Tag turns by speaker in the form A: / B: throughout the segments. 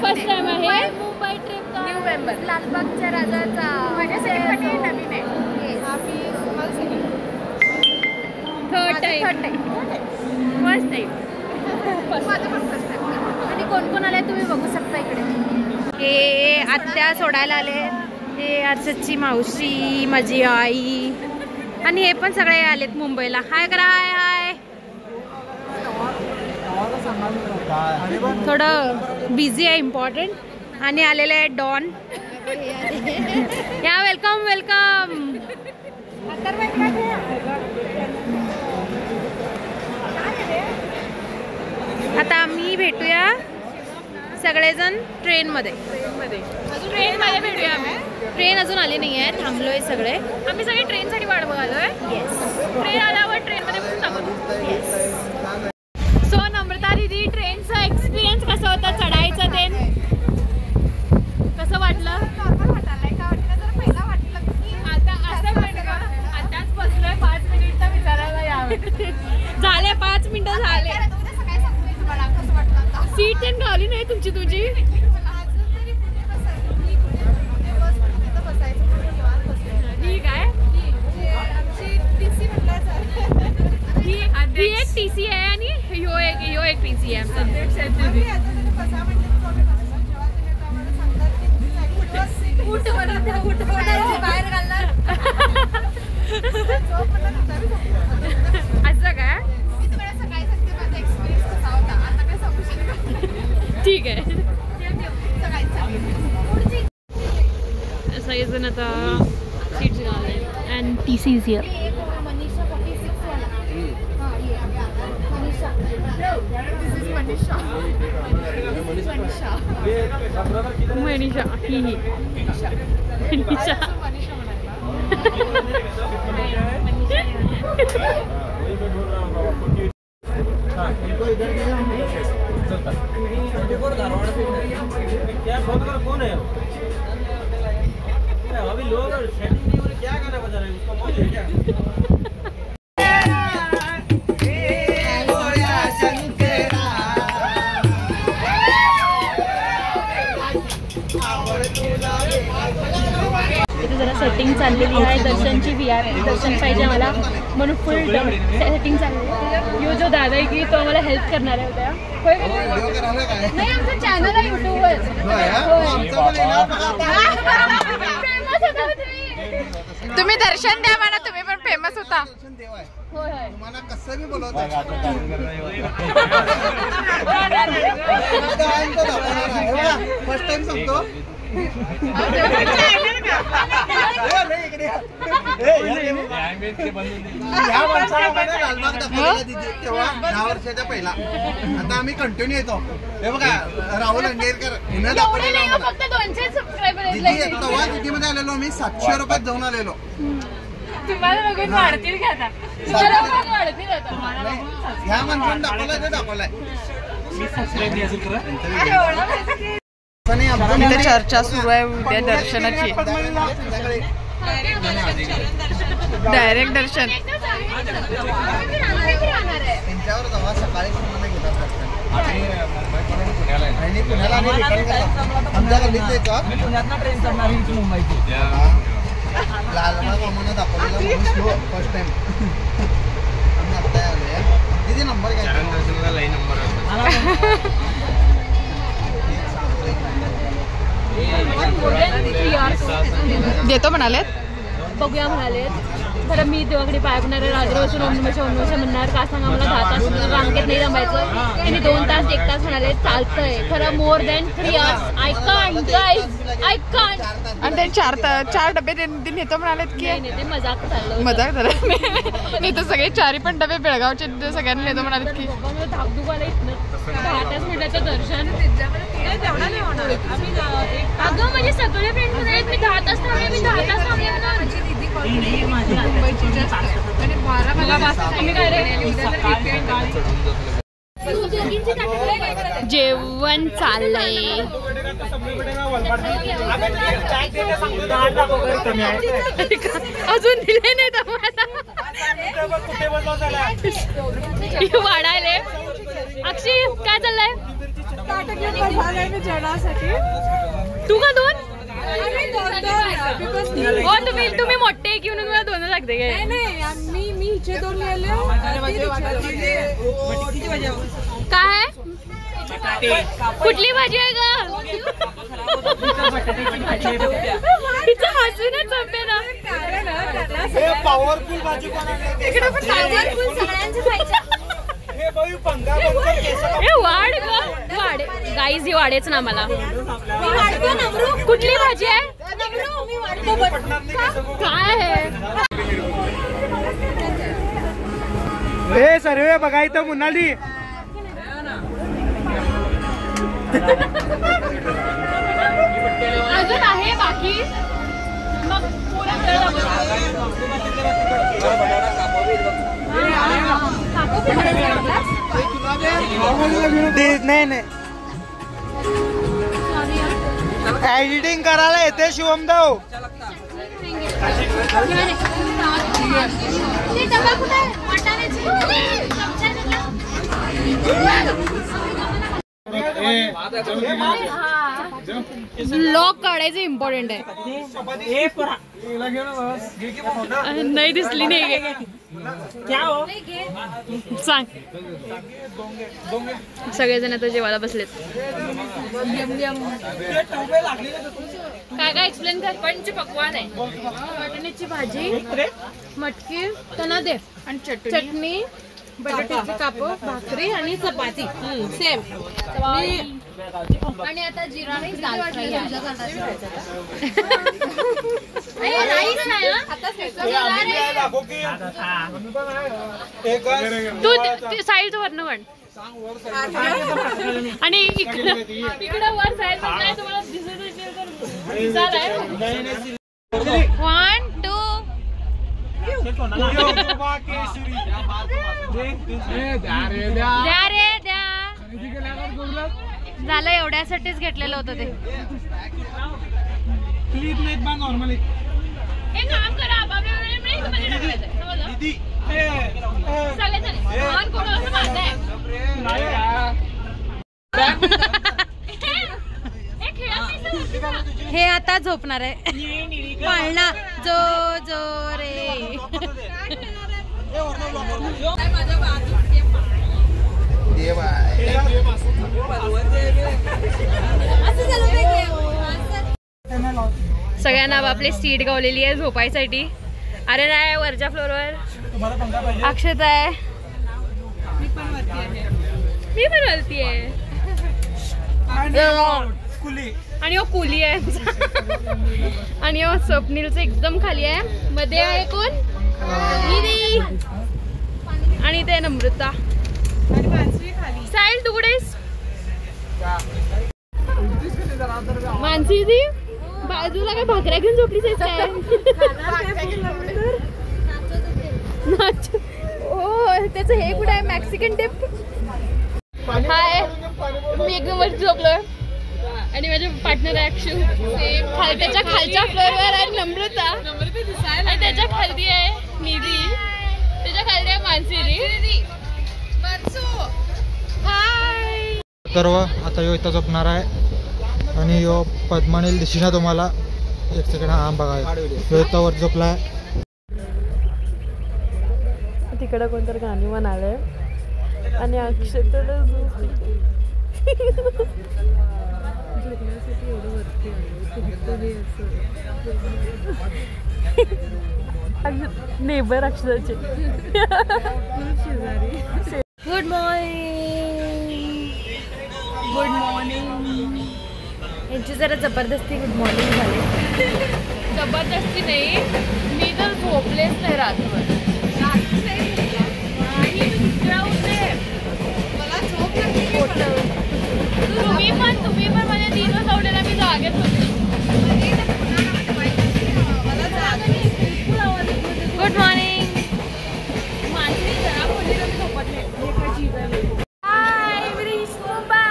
A: First time आहे Mumbai trip का new member लालबागच्या राजाचा माझ्यासाठी नवीन आहे. थर्ड टाइम फर्स्ट टाइम आणि कोण कोण आले तुम्ही बघू शकता इकडे. हे आत्या सोडायला आले, हे अर्षदची मावशी, माझी आई आणि हे पण सगळे आलेत मुंबईला. हाय करा, हाय हाय. थोडं बिझी आहे, इम्पॉर्टंट. आणि आलेले आहे डॉन. या वेलकम वेलकम. आता आम्ही भेटूया सगळेजण ट्रेनमध्ये भेटूया आम्ही. ट्रेन अजून आली नाही आहे, थांबलोय सगळे. आम्ही सगळे ट्रेनसाठी वाट बघालोय. येस, ट्रेन आल्यावर ट्रेनमध्ये बसून टाकू. येस. सो नम्रता दीदी, ट्रेनचा एक्सपिरियन्स कसा होता? चढायचं ते कसं वाटलं? आताच बसलोय 5 मिनिट विचारायला यावं. झाले 5 मिनिटं झाले. सीट पण खाली नाही तुमची तुझी. ठीक आहे. ही एक टीसी आहे आणि ह्यो एक टीसी आहे असं काय? ठीक आहे. सगळेजण आता सीट झाले and TC is here. Manisha ही मनीषा
B: कौन है अभी लोग क्या गाना बजा रहे हैं उसका मौज है क्या?
A: जरा सेटिंग चाललेली आहे. दर्शनची VIP दर्शन पाहिजे मला म्हणून फुल सेटिंग चालली आहे. यो जो दादा आहे की तो आम्हाला हेल्प करणार आहे उद्या. नाही, आमचं चॅनल आहे युट्यूबवर.
C: तुम्ही दर्शन द्या म्हणा, तुम्ही पण फेमस होता.
A: होय होय.
D: मला कसं बी बोलवत फर्स्ट टाइम सांगतो. तेव्हा 10 वर्षाच्या पहिला. आता आम्ही कंटिन्यू येतो. हे बघा, राहुल अंगेरकर हिनं दाखवलेलं.
A: फक्त 200 सबस्क्रायबर
D: तेव्हा दिदीमध्ये आलेलो मी 700 रुपयात जाऊन आलेलो.
A: तुम्हाला बघून वाढतील का आता? वाढतील आता.
D: ह्या माणसाने दाखवलाय ते दाखवलाय.
C: इथे चर्चा सुरू आहे उद्या दर्शनाची. डायरेक्ट दर्शन.
D: त्यांच्यावर जेव्हा सकाळी आणि पुण्याला आमच्या गल्लीत यायचं ट्रेन चढणार मुंबईची. लालबाग आम्हाला दाखवलेला फर्स्ट टाइम. आम्ही आत्ता आलोय. तिथे नंबर घ्यायचा नंबर
C: देतो म्हणाले.
A: बघूया म्हणाले. खरं मी देवाकडे पाय पडणार, राजरोशन ओमनमशा म्हणणार. का सांगा मला 10 तास रांगेत नाही जमायचं. त्यांनी 2 तास 1 तास म्हणाले. चालतंय खरं. More than 3 hours I can't guys, I can't.
C: आणि ते 4 डबे नेतो म्हणालेत की
A: ते मजाक चाललं.
C: मजाक झालं. नाही तर सगळे 4 पण डबे बेळगावचे सगळ्यांना नेतो म्हणालेत की.
A: धाकधूक आला इथनं. 10 मिनिटाचं दर्शन. अगं म्हणजे सगळे फ्रेंड म्हणाले मी 10 तास थांबले, मी 10 तास थांबले म्हणून. जेवण चाललंय. अजून दिले नाही वाढायले. अक्षय काय चाललंय? तू का दोन? हो तुम्ही मोठे की म्हणून मला दोन लागते काय?
C: मी हिचे दोन लिहिले.
A: काय कुठली भाजी आहे का? तिचं हसूनच संपे ना.
B: पॉवरफुल भाजी
A: इकडे पण सगळ्यांचं खायचं. वाढ ग वाढ गाईज ही वाढेच ना मला. कुठली भाजी आहे? काय आहे?
B: हे सर्वे बघा इथं मुनाली.
A: अजून आहे बाकी. मग
B: नाही एडिटिंग करायला येते शिवमदेव.
A: लॉक काढायचं इम्पॉर्टंट आहे. नाही दिसली नाही सांग. सगळेजण आता जेवायला बसलेत. काय काय एक्सप्लेन कर. पंच पकवान आहे. वाटाण्याची भाजी, मटकी त्यांना दे आणि चटणी, बटाट्याचे काप, भाकरी आणि चपाती सेम. आणि आता जिरा राईस, दाल फ्राय तू साईड वरनं म्हण. आणि इकडं वर साईड तुम्हाला दिसत आहे. 1 2 द्या रे द्या. झालं एवढ्यासाठीच घेतलेलं होतं ते.
B: नॉर्मली
A: एक काम करा हे आता झोपणार आहे. पाळणा जो जो रे. सगळ्यांना आपली सीट गावलेली आहे झोपायसाठी. अरे नाही वरच्या फ्लोअरवर अक्षता आहे. मी पण वरती आहे. आणि हो कुली आहे. आणि हो स्वप्नीलचं एकदम खाली आहे. मध्ये आहे कोण? दीदी. आणि ते नम्रता. साहिल तू कुठेस? मानसी दी बाजूला काय भाकऱ्या घेऊन झोपलीच आहे. ओ त्याचं हे कुठे आहे? Mexican tip. हाय मी एकदम वरती झोपलोय आणि माझे पार्टनर आहे अक्षू. त्याच्या खालच्या फ्लोअरवर आहे नम्रता आणि त्याच्या खाली आहे निधी. त्याच्या खाली आहे मानसी. हाय.
E: तर आता यो इथं झोपणार आहे आणि यो पद्मानील दिशी ना तुम्हाला. एक सेकंड. हा बघा यो इथं वर झोपलाय.
A: तिकडं कोणतरी गाणी म्हणाले आणि अक्षता नेबर अक्षताचे. Good morning. Good morning. यांची जरा जबरदस्ती गुड मॉर्निंग झाली. जबरदस्ती नाही, मी तर झोपलेच नाही रात्रभर. तुम्ही पण माझ्या दिवस आवडेला मी जागेत होते. Good morning. माझी जरा बोलली ना मी झोपत नाही. हाय ब्रिश मुंबई.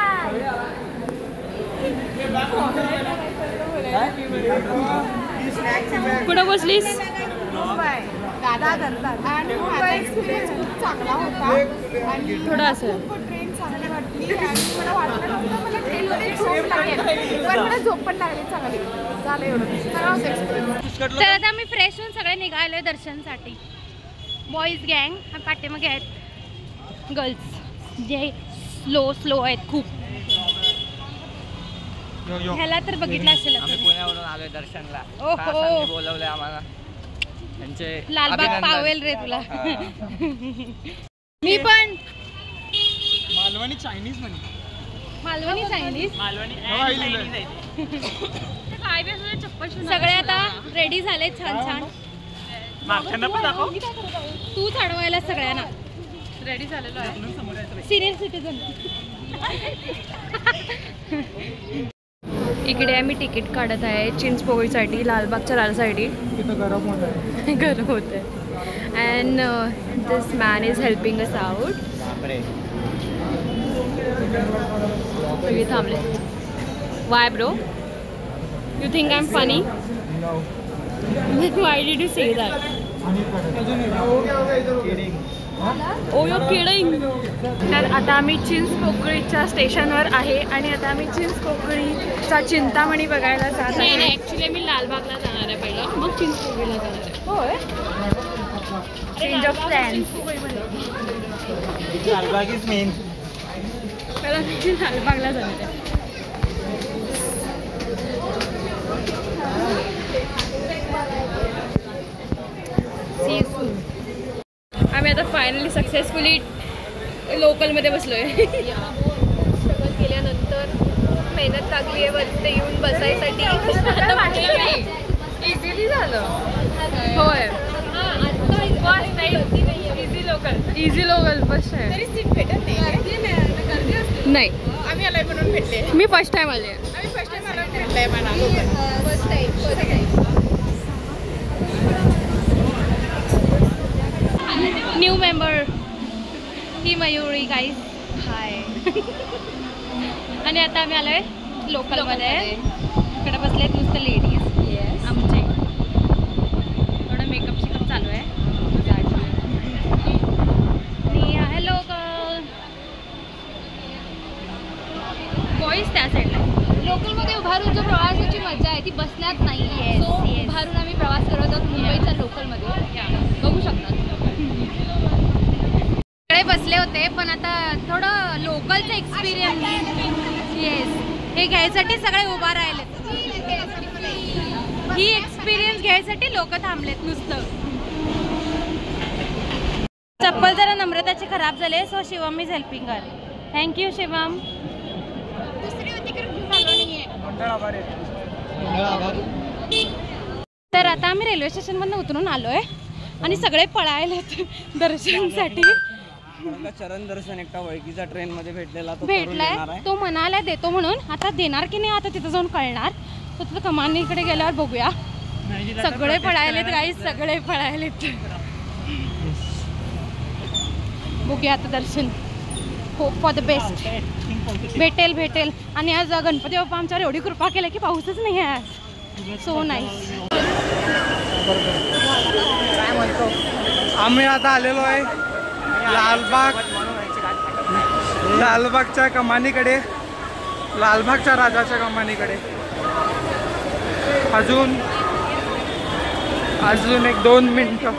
A: कुठं बसलीस?
C: दादा करतात आणि माझा एक्सपिरियन्स खूप चांगला होता आणि
A: थोडं असं
C: ट्रेन चांगली वाटली. मला वाटलं नव्हतं मला ट्रेनमध्ये झोप लागेल. पण मला झोप पण लागली चांगली. झालं एवढं. चांगला होता एक्सपिरियन्स.
A: तर आता आम्ही फ्रेश होऊन सगळे निघालोय दर्शनसाठी. बॉईज गँग आणि पाठीमागे आहेत गर्ल्स जे स्लो आहेत खूप. ह्याला तर बघितलं असेल
B: आम्ही पुण्यावरून आलोय दर्शनला.
A: ओहो
B: बोलवलंय आम्हाला. त्यांचे
A: लालबाग पावेल रे तुला. मी पण
E: मालवणी चायनीज म्हणे.
A: मालवणी चायनीज सगळे आता रेडी झाले छान छान. तू चढवायला सगळ्यांना रेडी झालेलो आहे सिनियर सिटीजन. इकडे आम्ही तिकीट काढत आहे चिंचपोळीसाठी लालबागच्या लालसाठी.
E: तिथं गरम होत आहे.
A: गरम होत आहे and this man is helping us out. सगळे थांबले. Why bro you think I am funny? Why did you say that? Oh you kidding. तर आता आम्ही चिंचपोकळीच्या स्टेशनवर आहे आणि आता आम्ही चिंचपोकळीचा चिंतामणी बघायला जात आहे. नाही ॲक्च्युली मी लालबागला जाणार आहे पहिलं मग चिंचपोकळीला जाणार आहे. होय change of plans.
B: Lalbaug is main.
A: पहिला मी लालबागला जाणार आहे. आम्ही आता फायनली सक्सेसफुली लोकलमध्ये बसलोय. स्ट्रगल केल्यानंतर मेहनत लागली आहे वरती येऊन बसायसाठी. इझिली झालं. होय इझी लोकल बस आहे.
C: तरी सीट भेटत नाही.
A: नाही
C: आम्ही आलोय म्हणून भेटले.
A: मी फर्स्ट टाइम आले.
C: आम्ही फर्स्ट टाइम आलोय भेटलंय म्हणा. First time.
A: न्यू मेंबर ही मयुरी गाईज. हाय. आणि आता आम्ही आलोय लोकलमध्ये. इकडे बसलेत नुसतं लेडीज आमचे. थोडं मेकअप शिकअप चालू आहे. आहे लोकल बॉईज त्या साईडला. लोकलमध्ये उभारून जो प्रवासाची मजा आहे ती बसण्यात नाही आहे. सो उभारून आम्ही प्रवास करत आहोत मुंबईच्या लोकलमध्ये. बघू शकता सगळे बसले होते पण आता थोडं लोकलचं एक्सपिरियन्स येस हे घ्यायसाठी सगळे उभा राहिले. ही एक्सपिरियन्स घ्यायसाठी लोक थांबलेत नुसतं. चप्पल जरा नम्रताचे खराब झाले so Shivam is helping her. Thank you Shivam. तर आता आम्ही रेल्वे स्टेशनमधून उतरून आलोय आणि सगळे पळायलेत दर्शनासाठी.
B: चरण दर्शन एकटा ओळखीचा ट्रेन मध्ये भेटलेला
A: भेटलाय. तो म्हणाला देतो म्हणून. आता देणार की नाही आता तिथं जाऊन कळणार. तर तिथं कमानीकडे गेल्यावर बघूया. सगळे पळायलेत गाईस सगळे पळायलेत. बघूया आता दर्शन. Hope for the best. भेटेल आणि आज गणपती बाप्पा आमच्यावर एवढी कृपा केली की पाऊसच नाही आहे आज. So nice.
E: आम्ही आता आलेलो आहे लालबागच्या कमानीकडे. लालबागच्या राजाच्या कमानीकडे. अजून एक 2 मिनिटं.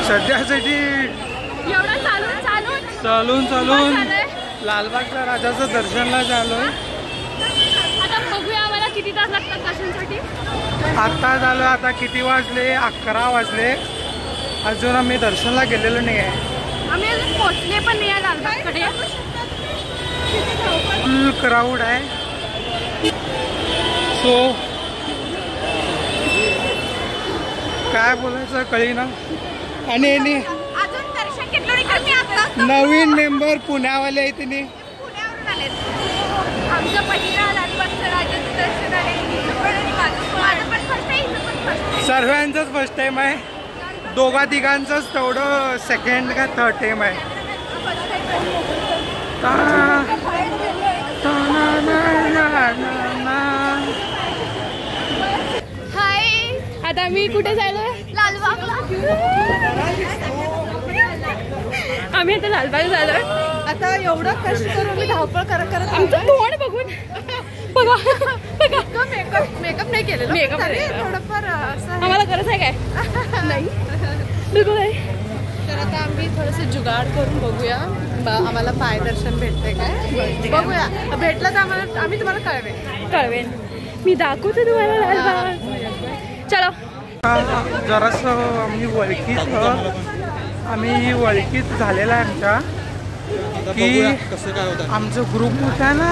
E: सध्यासाठी चालून लालबागच्या राजाचं दर्शनला झालोय.
A: आता बघूया आम्हाला किती तास लागतात दर्शनसाठी.
E: आत्ता झालं. आता किती वाजले? 11 वाजले. अजून आम्ही दर्शनला गेलेलो नाही आहे.
A: आम्ही अजून पोहोचले पण नाही आहे लालबागकडे.
E: फुल क्राऊड आहे. सो काय बोलायचं कळेना. आणि
C: अजून दर्शन घेतलं नाही का? मी आता
E: नवीन मेंबर पुण्यावाले आहे तिने.
C: पुण्यावरून आलेत. आमचं पहिला लालबागचं राजाचं दर्शन आहे. माझं पण फर्स्ट टाइम.
E: सर्वांचंच फर्स्ट टाइम आहे. दोघा तिघांचंच तेवढं सेकंड का थर्ड टाइम आहे.
C: हाय,
A: आता आम्ही कुठे जायलोय?
C: लालबागला.
A: आम्ही आता लालबाग झालोय.
C: आता एवढं कष्ट करून मी धावपळ करत करत
A: आमचं तोंड बघून बघा बघा.
C: मेकअप नाही केलेलं.
A: Makeup
C: तरी
A: नाही.
C: थोडंफार असं आहे.
A: आम्हाला गरज आहे काय? नाही बिलकुल नाही.
C: तर आता आम्ही थोडंसं जुगाड करून बघूया आम्हाला पाय दर्शन भेटते काय बघूया. भेटलं तर आम्ही तुम्हाला
A: कळवेन. मी दाखवते तुम्हाला लालबाग. चलो.
E: जरासं आम्ही वळखीत झालेला आहे आमच्या की
D: कसं काय होतं
E: आमचं ग्रुप मोठा आहे ना,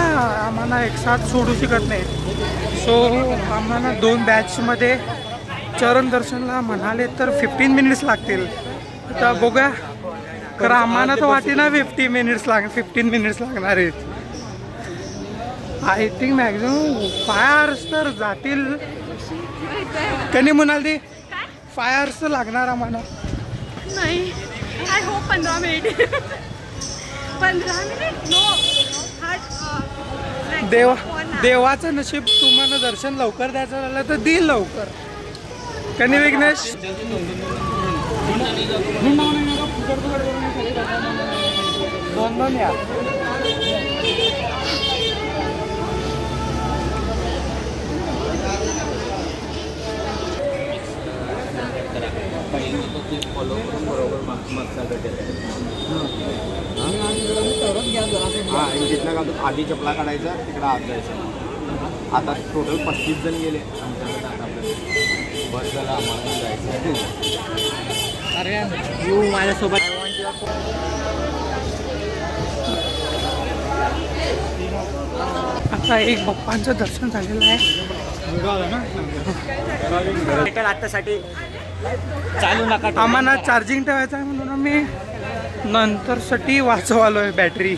E: आम्हाला एक साथ सोडू शकत नाही. सो आम्हाला 2 बॅचमध्ये चरण दर्शनला म्हणाले तर 15 मिनिट्स लागतील. आता बघूया. खरं आम्हाला तर वाटे ना 15 मिनिट्स लागणार आहेत. आय थिंक मॅक्झिमम 5 hours तर जातील. कधी म्हणाल ती 5 hours तर लागणार आम्हाला.
C: नाही. I hope 15 minute. 15 minute no.
E: देवाचं नशीब. तुम्हाला दर्शन लवकर द्यायचं झालं तर देईल लवकर. कधी विघ्नेश दोन या.
B: जिथल्या का आधी चपला काढायचा तिकडं आत जायचं. आता टोटल 35 जण गेले आमच्याकडे. आता बस झाला आम्हाला जायचं. अरे तू माझ्यासोबत.
E: आता एक बाप्पांचं दर्शन झालेलं आहे.
B: आतासाठी चालू नका.
E: आम्हाला चार्जिंग ठेवायचं आहे म्हणून आम्ही नंतरसाठी वाचवालोय. बॅटरी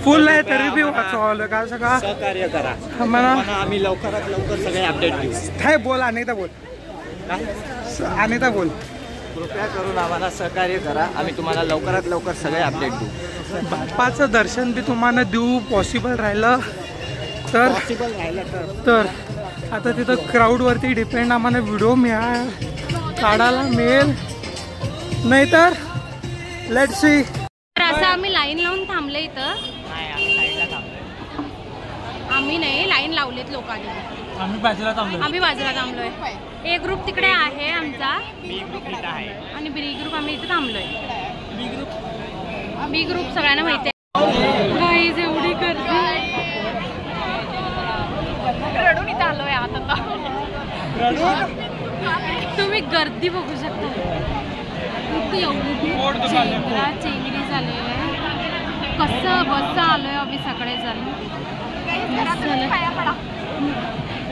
E: फुल आहे तरी बी वाचवालोय. का सगळं
B: सहकार्य करा
E: आम्हाला.
B: आम्ही लवकरात लवकर सगळे अपडेट देऊ.
E: काय बोल अनेकदा बोल. अनेकदा बोल.
B: कृपया करून आम्हाला सहकार्य करा. आम्ही तुम्हाला लवकरात लवकर सगळे अपडेट देऊ.
E: बाप्पाचं दर्शन बी तुम्हाला देऊ पॉसिबल राहिलं तर.
B: पॉसिबल राहिलं
E: तर आता तिथं क्राऊडवरती डिपेंड. आम्हाला व्हिडिओ काढायला मिळेल नाही तर लेट्स सी.
A: तर असं आम्ही लाईन लावून थांबले इथं. आम्ही नाही, लाईन लावलेत लोकांनी.
E: आम्ही बाजूला
A: थांबलोय. ए ग्रुप तिकडे आहे आमचा आणि बी ग्रुप आम्ही इथे थांबलोय. बी ग्रुप सगळ्यांना माहिती आहे. गाईज एवढी गर्दी.
C: रडून इथं आलोय आता.
A: तुम्ही गर्दी बघू शकता. एवढी चेंगरी झालेली आहे. कसं बस आलोय आम्ही सगळेजण.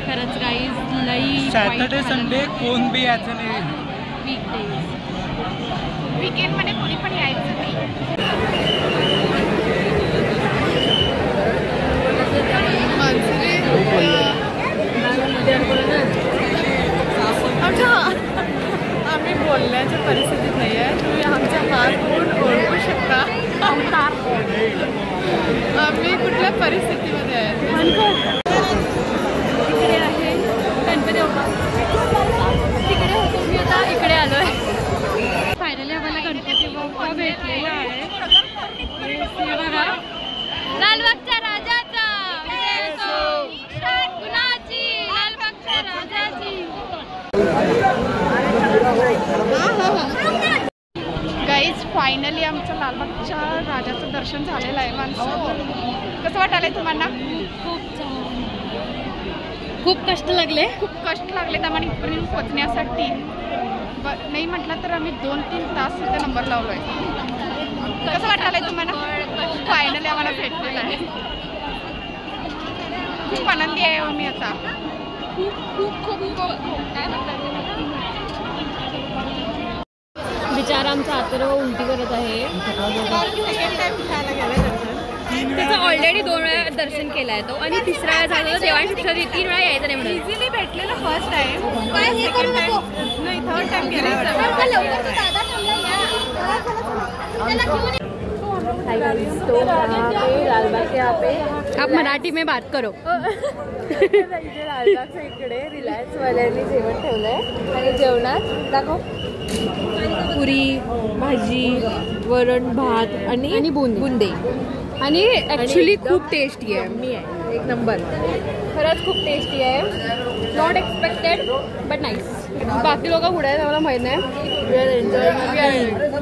A: खरंच गाईज लई.
E: सॅटर्डे संडे कोण बी यायचं नाही.
C: वीकेंड मध्ये कोणी पण यायचं नाही. आम्ही बोलण्याच्या परिस्थितीत नाही आहे. तुम्ही आमच्या हात घेऊन ओळखू शकता आम्ही कुठल्या परिस्थितीमध्ये आहे.
A: इकडे आहे गणपती बाप्पा. तिकडे होतो मी, आता इकडे आलोय. फायनली आम्हाला गणपती बाप्पा भेटलेला आहे. बघा लालबागच्या राजाचा कुणाची. लालबागच्या राजाची.
C: गाईज फायनली आमचं लालबागच्या राजाचं दर्शन झालेलं आहे. माणसं कसं वाटायलंय तुम्हाला?
A: खूप कष्ट लागले.
C: खूप कष्ट लागले आम्हाला इथपर्यंत पोचण्यासाठी. नाही म्हटलं तर आम्ही 2-3 तास इथे नंबर लावलोय. कसं वाटायलंय तुम्हाला? फायनली आम्हाला भेटलेलं आहे. खूप आनंदी आहे मी आता. खूप खूप खूप काय म्हणतात
A: बिचारा आमचा अथर्व उलटी करत आहे. त्याचं ऑलरेडी 2 वेळा दर्शन केलं आहे तो आणि 3रा वेळा झालं. देवांची 3 वेळा यायचं नाही म्हणून.
C: इझिली भेटलेलं फर्स्ट टाइम. नाही 3rd टाइम गेला.
A: आप मराठी में बात करो.
F: लालबागच्या इकडे रिलायन्स वाल्यांनी जेवण ठेवलंय आणि जेवणात दाखव पुरी भाजी वरण भात आणि बुंदे
A: आणि ॲक्च्युली खूप टेस्टी आहे.
F: मी आहे एक नंबर खरंच खूप टेस्टी आहे. Not expected but nice.
A: बाकी लोक पुढे आहेत आम्हाला माहीत नाही.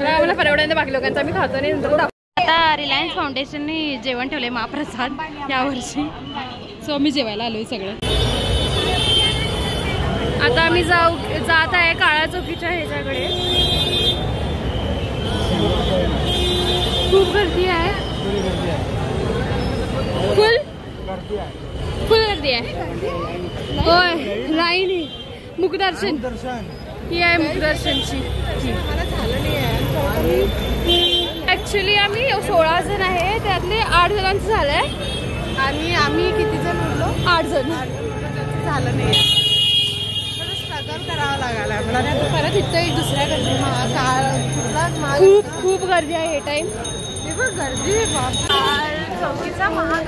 A: आम्हाला परवडायचं बाकी लोकांचं आम्ही खातो नाही. नंतर आता रिलायन्स फाउंडेशनने जेवण ठेवले महाप्रसाद यावर्षी. सो आम्ही जेवायला आलोय सगळे. आता आम्ही जात आहे काळा चौकीच्या ह्याच्याकडे. खूप गर्दी आहे. फुल गर्दी आहे. होय लाईन मुखदर्शन ही आहे मुखदर्शनची. ॲक्च्युली आम्ही 16 जण आहे त्यातले 8 जणांचं झालंय
F: आणि आम्ही किती जण उरलो
A: 8 जण
F: झालं नाही. स्ट्रगल करावं लागायला मला परत इथं एक दुसऱ्या गर्दी
A: खूप गर्दी आहे हे टाइम.
F: गर्दी चौकीचा महाग.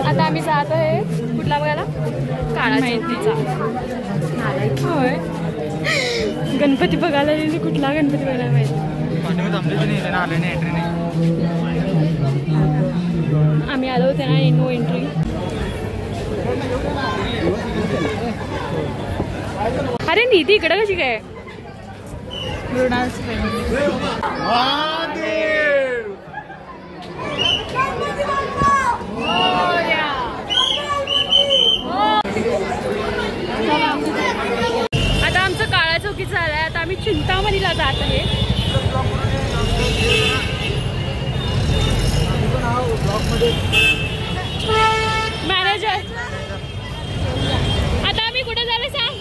A: आता आम्ही जात आहे कुठला बघायला काळा चौकीचा. होय गणपती बघायला गेली. कुठला गणपती बघायला माहिती. आम्ही आलो होते ना नो एंट्री. अरे निधी इकडं कशी काय. आता आमचं काळा चौकी झालाय. आता आम्ही चिंतामणीला जात आहे. मॅनेजर आता आम्ही कुठे झालं सांग.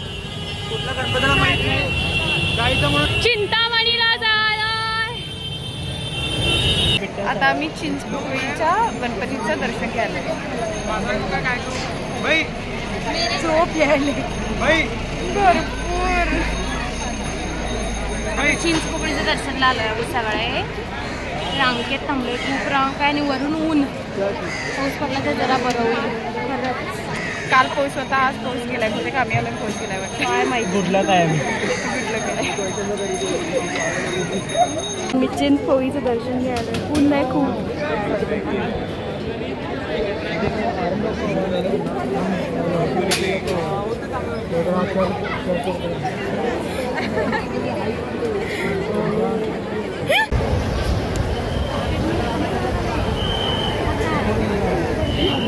A: चिंतामणीला जाणार.
C: आता आम्ही चिंचपोकळीच्या गणपतीचं दर्शन घ्यायला. झोप यायले भरपूर.
A: चिंचपोकळीचं दर्शनला आलोय आम्ही सगळे. रांगेत थांबलोय. खूप रांग आहे आणि वरून ऊन. पाऊस पडला तर जरा बरं होईल. खरंच
C: काल पाऊस होता आज पाऊस गेलाय. म्हणजे आम्ही आला पाऊस गेलाय वाटतं.
A: काय माहिती
B: कुठला काय
A: मी चिंचपोळीचं दर्शन घ्यायला. ऊन नाही खूप.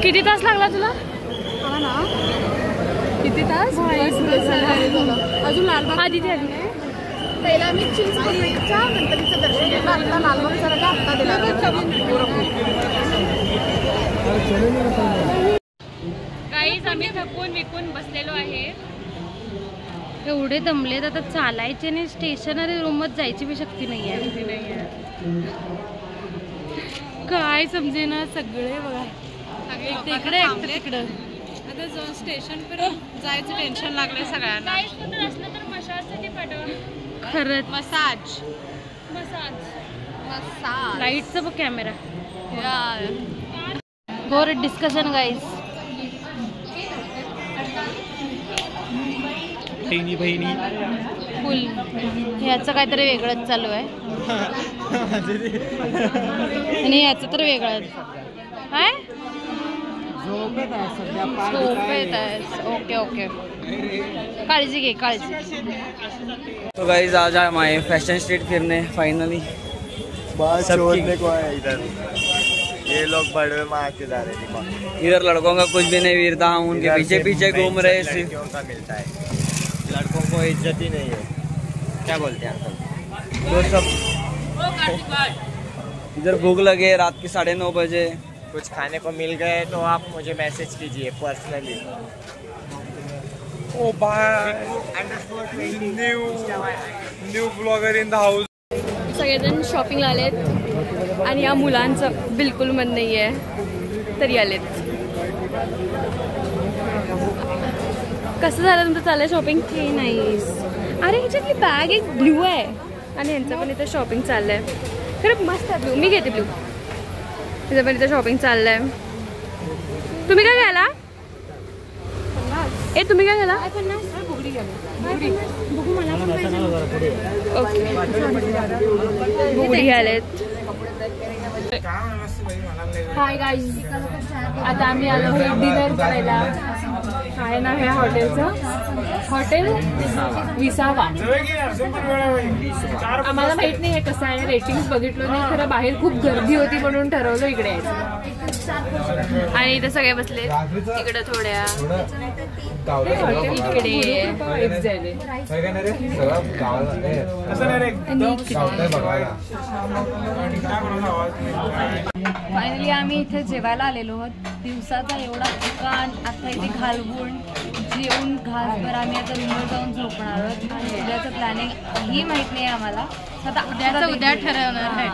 A: किती तास लागला तुला.
F: किती तास अजून लालबाग
A: आधी ते आधी
F: पहिला आम्ही चिंचपोळीच्या गणपतीचं दर्शन घेतलं. आता लालबाग जरा हप्ता दिला.
A: काहीच आम्ही थकून विकून बसलेलो आहे. एवढे दमलेत आता चालायचे नाही. स्टेशनरी रूममध्ये जायची बी शक्ती नाही आहे. काय समजे ना सगळे बघा तिकडे तिकडं.
F: आता स्टेशन पर्यंत जायचं टेन्शन लागलंय सगळ्यांना.
A: असलं तर मसाजसाठी पाठवा. खरंच मसाज लाईटचा बघ कॅमेरा. Four discussion guys.
B: बहिणी
A: फुल ह्याचं काहीतरी वेगळंच चालू आहे आणि ह्याचं तर वेगळंच आहे. झोप येत आहे. ओके ओके काळजी घे काळजी.
G: तो गाइस आज आए हमारे फैशन स्ट्रीट फिरने फाइनली.
B: बस छोड़ने को है इधर. ये लोग बड़े मार के जा रहे हैं.
G: इधर लड़कों का कुछ भी नहीं वीरता. हम उनके पीछे पीछे घूम रहे हैं.
B: लड़कियों का मिलता है. लड़कों को इज्जत ही नहीं है. क्या बोलते हैं
G: तो सब इधर भूख लगे रात के 9:30 बजे.
B: कुछ खाने को मिल गए तो आप मुझे मैसेज कीजिए personally.
E: Oh bye new blogger in the house.
A: सगळेजण शॉपिंगला आलेत आणि या मुलांचं बिलकुल मन नाही आहे तरी आलेत. कसं झालं तुमचं चाललंय शॉपिंग. हे नाही. अरे ह्याच्यातली बॅग एक ब्ल्यू आहे. आणि ह्यांचं पण इथं शॉपिंग चाललंय. खरं मस्त आहे ब्लू. मी घेते ब्लू. तिथं पण इथं शॉपिंग चाललंय. तुम्ही काय घ्यायला? तुम्ही काय घ्यायला? बुगडी घ्यायलेत. हाय गाईज, आता आम्ही आलो हे डिनर करायला. काय नाव आहे हॉटेलचं? हॉटेल विसावा. आम्हाला माहित नाही हे कसं आहे, रेटिंग्स बघितलं नाही, खरं बाहेर खूप गर्दी होती म्हणून ठरवलं इकडे यायचं. आणि इथे सगळे बसले इकडे थोड्या इकडे.
F: फायनली आम्ही इथे जेवायला आलेलो आहोत. दिवसाचा एवढा थकान आता इथे घालवून जेवून घासभर आम्ही आता रूमवर जाऊन झोपणार आहोत. आणि उद्याचं प्लॅनिंग काही माहित नाही आम्हाला. आता
A: उद्या ठरवणार आहे.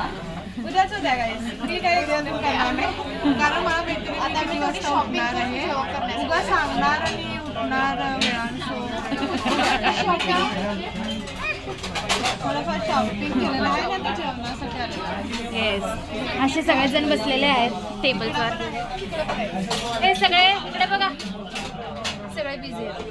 C: उद्याच उद्या मी काही करणार नाही, कारण मला भेटते आता मी कसं शॉपिंग आहे उद्या सांगणार आणि उठणार थोडंफार शॉपिंग केलेलं आहे ना जेवणासाठी आलेलं.
A: येस, असे सगळेजण बसलेले आहेत टेबलवर. हे सगळे इकडे बघा, सगळे बिझी आहेत.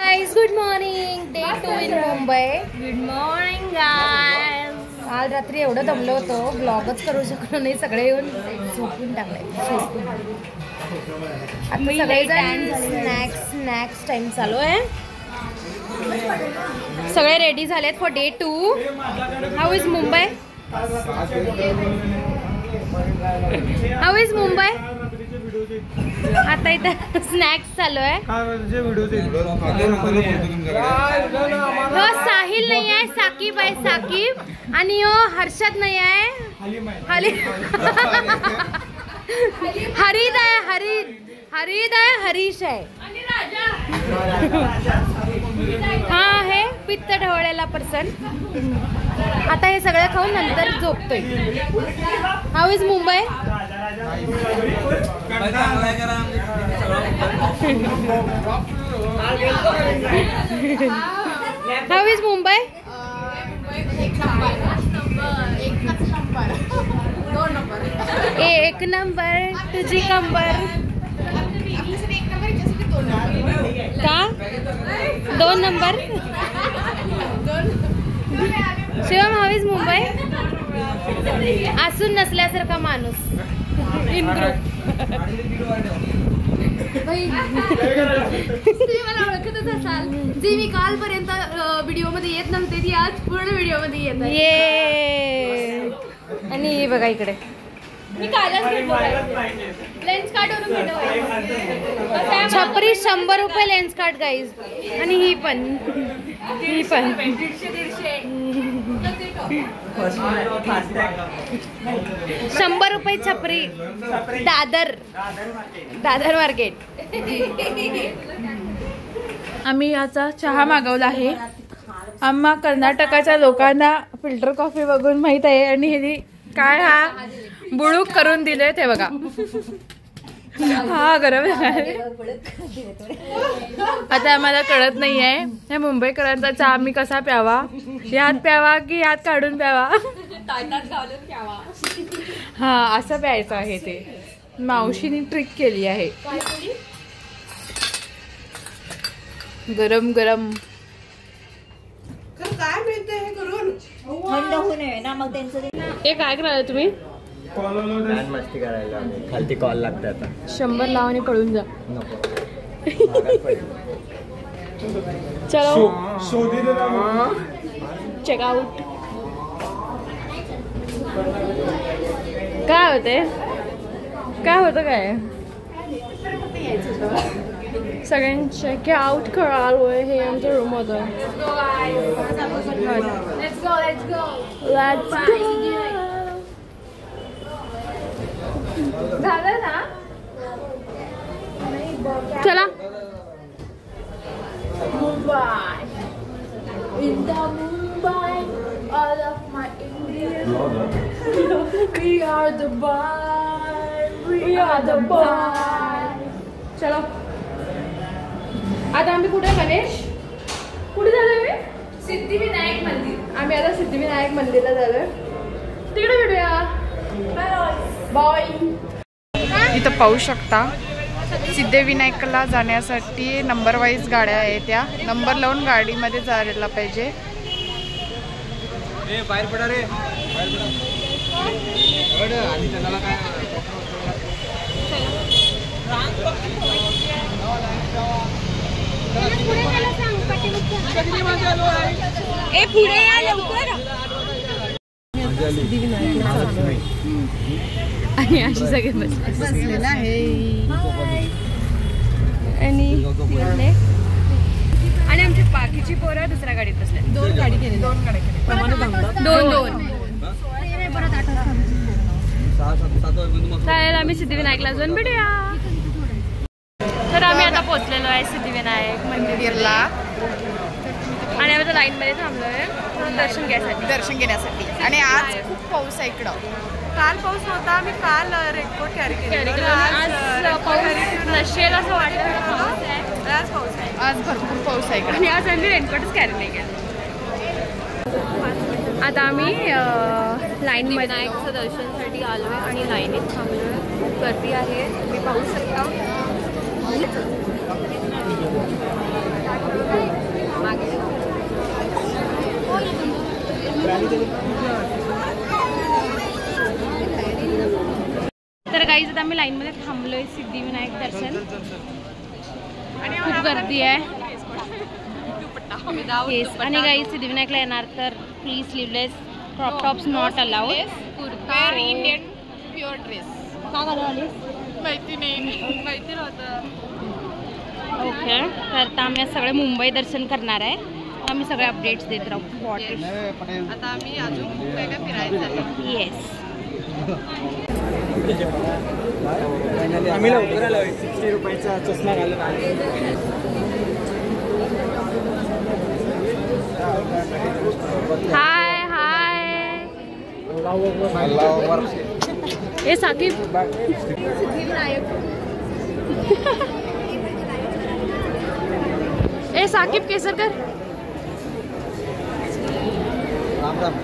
A: Guys, good morning. Day 2 in Mumbai. Good morning guys. काल रात्री एवढं दमलो होतो, ब्लॉगच करू शकलो नाही. सगळे येऊन झोपून टाकले. आता सगळेजण स्नॅक्स टाइम चालू आहे. सगळे रेडी झालेत for day 2. How is Mumbai? How is Mumbai? आता इथं स्नॅक्स चालू आहे. हो साहिल नाही आहे, साकिब आहे. साकिब आणि हो हर्षद नाही आहे. हरीद आहे. हरीद आहे. हरीश आहे. हा आहे पित्त ढवळलेला पर्सन. आता हे सगळं खाऊन नंतर झोपतोय. How is Mumbai? How is Mumbai? एक नंबर तुझी कंबर. का 2 number? Shivam, how is Mumbai? असून नसल्यासारखा माणूस इन ग्रुप. तुम्ही मला ओळखतच असाल. जी मी कालपर्यंत व्हिडिओ मध्ये येत नव्हते ती आज पूर्ण व्हिडिओ मध्ये येत आहे. आणि बघा इकडे मी कालच लेन्स कार्डवरून भेटवलं. छपरी 100 रुपये लेन्स कार्ड गाईज. आणि ही पण 100 रुपये छपरी. दादर मार्केट.
C: आम्ही याचा चहा मागवला आहे. आम्हा कर्नाटकाच्या लोकांना फिल्टर कॉफी बघून माहित आहे. आणि हे काय हा बुळूक करून दिले ते बघा. हा गरम आहे. आता आम्हाला कळत नाही आहे ह्या मुंबईकरांचा चहा आम्ही कसा प्यावा. यात प्यावा की यात काढून प्यावा. हा असं प्यायचं आहे ते. मावशीने ट्रिक केली आहे. गरम गरम
F: काय मिळते हे करून थंड होऊ नये ना मग त्यांचं.
A: हे काय करायला तुम्ही?
B: मस्ती करायला खालती कॉल लागते. आता
A: 100 लाव आणि पळून जा.
E: चलो
A: चेक आउट. काय होते? काय होतं? काय सगळ्यांनी चेक आउट करालोय. हे आमचं रूम होतं. झालं ना? चला. Mumbai. In the Mumbai, all of my Indians. We are the bar. We are the bar. चलो. आता आम्ही कुठे गणेश? कुठे झालोय मी? सिद्धिविनायक मंदिर. आम्ही आता सिद्धिविनायक मंदिरला झालोय. तिकडे भेटूया. बाय.
C: इथं पाहू शकता सिद्धिविनायकला जाण्यासाठी नंबर वाईज गाड्या आहेत. त्या नंबर लावून गाडीमध्ये जायला पाहिजे.
B: बाहेर पडा रे, आणि त्याला काय
A: पुढे या लवकर. आणि अशी सगळे बसलेला आहे आणि आमची बाकीची पोरं दुसऱ्या गाडीत बसले. दोन गाडी केली. चालेल, आम्ही सिद्धिविनायकला जाऊन भेटूया. तर आम्ही आता पोहोचलेलो आहे सिद्धिविनायक मंदिरला आणि आम्ही आता लाईन मध्ये थांबलोय दर्शन घेण्यासाठी. आणि आज खूप पाऊस आहे इकडं. काल पाऊस नव्हता. आम्ही काल रेनकोट कॅरी केलं. आज पाऊस नसेल असं वाटतं. आज पाऊस आहे. आज भरपूर पाऊस आहे इकडे आणि आज आम्ही रेनकोटच कॅरी नाही केलं. आता आम्ही लाईन विनायकचं दर्शनासाठी आलो आहे आणि लाईनीत थांबलो आहे. खूप गर्दी आहे, तुम्ही पाहू शकता. तर गाईज आता आम्ही लाईनमध्ये थांबलोय सिद्धिविनायक दर्शन. खूप गर्दी आहे. येस. आणि गाईज सिद्धिविनायकला येणार तर please sleeveless crop tops not allowed.
C: Indian pure dress.
A: का घालून
C: माहिती नव्हतं.
A: ओके. तर आता आम्ही आज सगळे मुंबई दर्शन करणार आहे. आम्ही सगळे अपडेट्स देत राहू.
C: आता आम्ही अजून खूप काय काय फिरायचं आहे.
A: येस.
B: आम्ही लवकर आलो. 60 रुपयाचा चष्मा घालून आलो.
A: हाय हाय. ए साकिब. ए Saqib Kesarkar.
B: Ram Ram.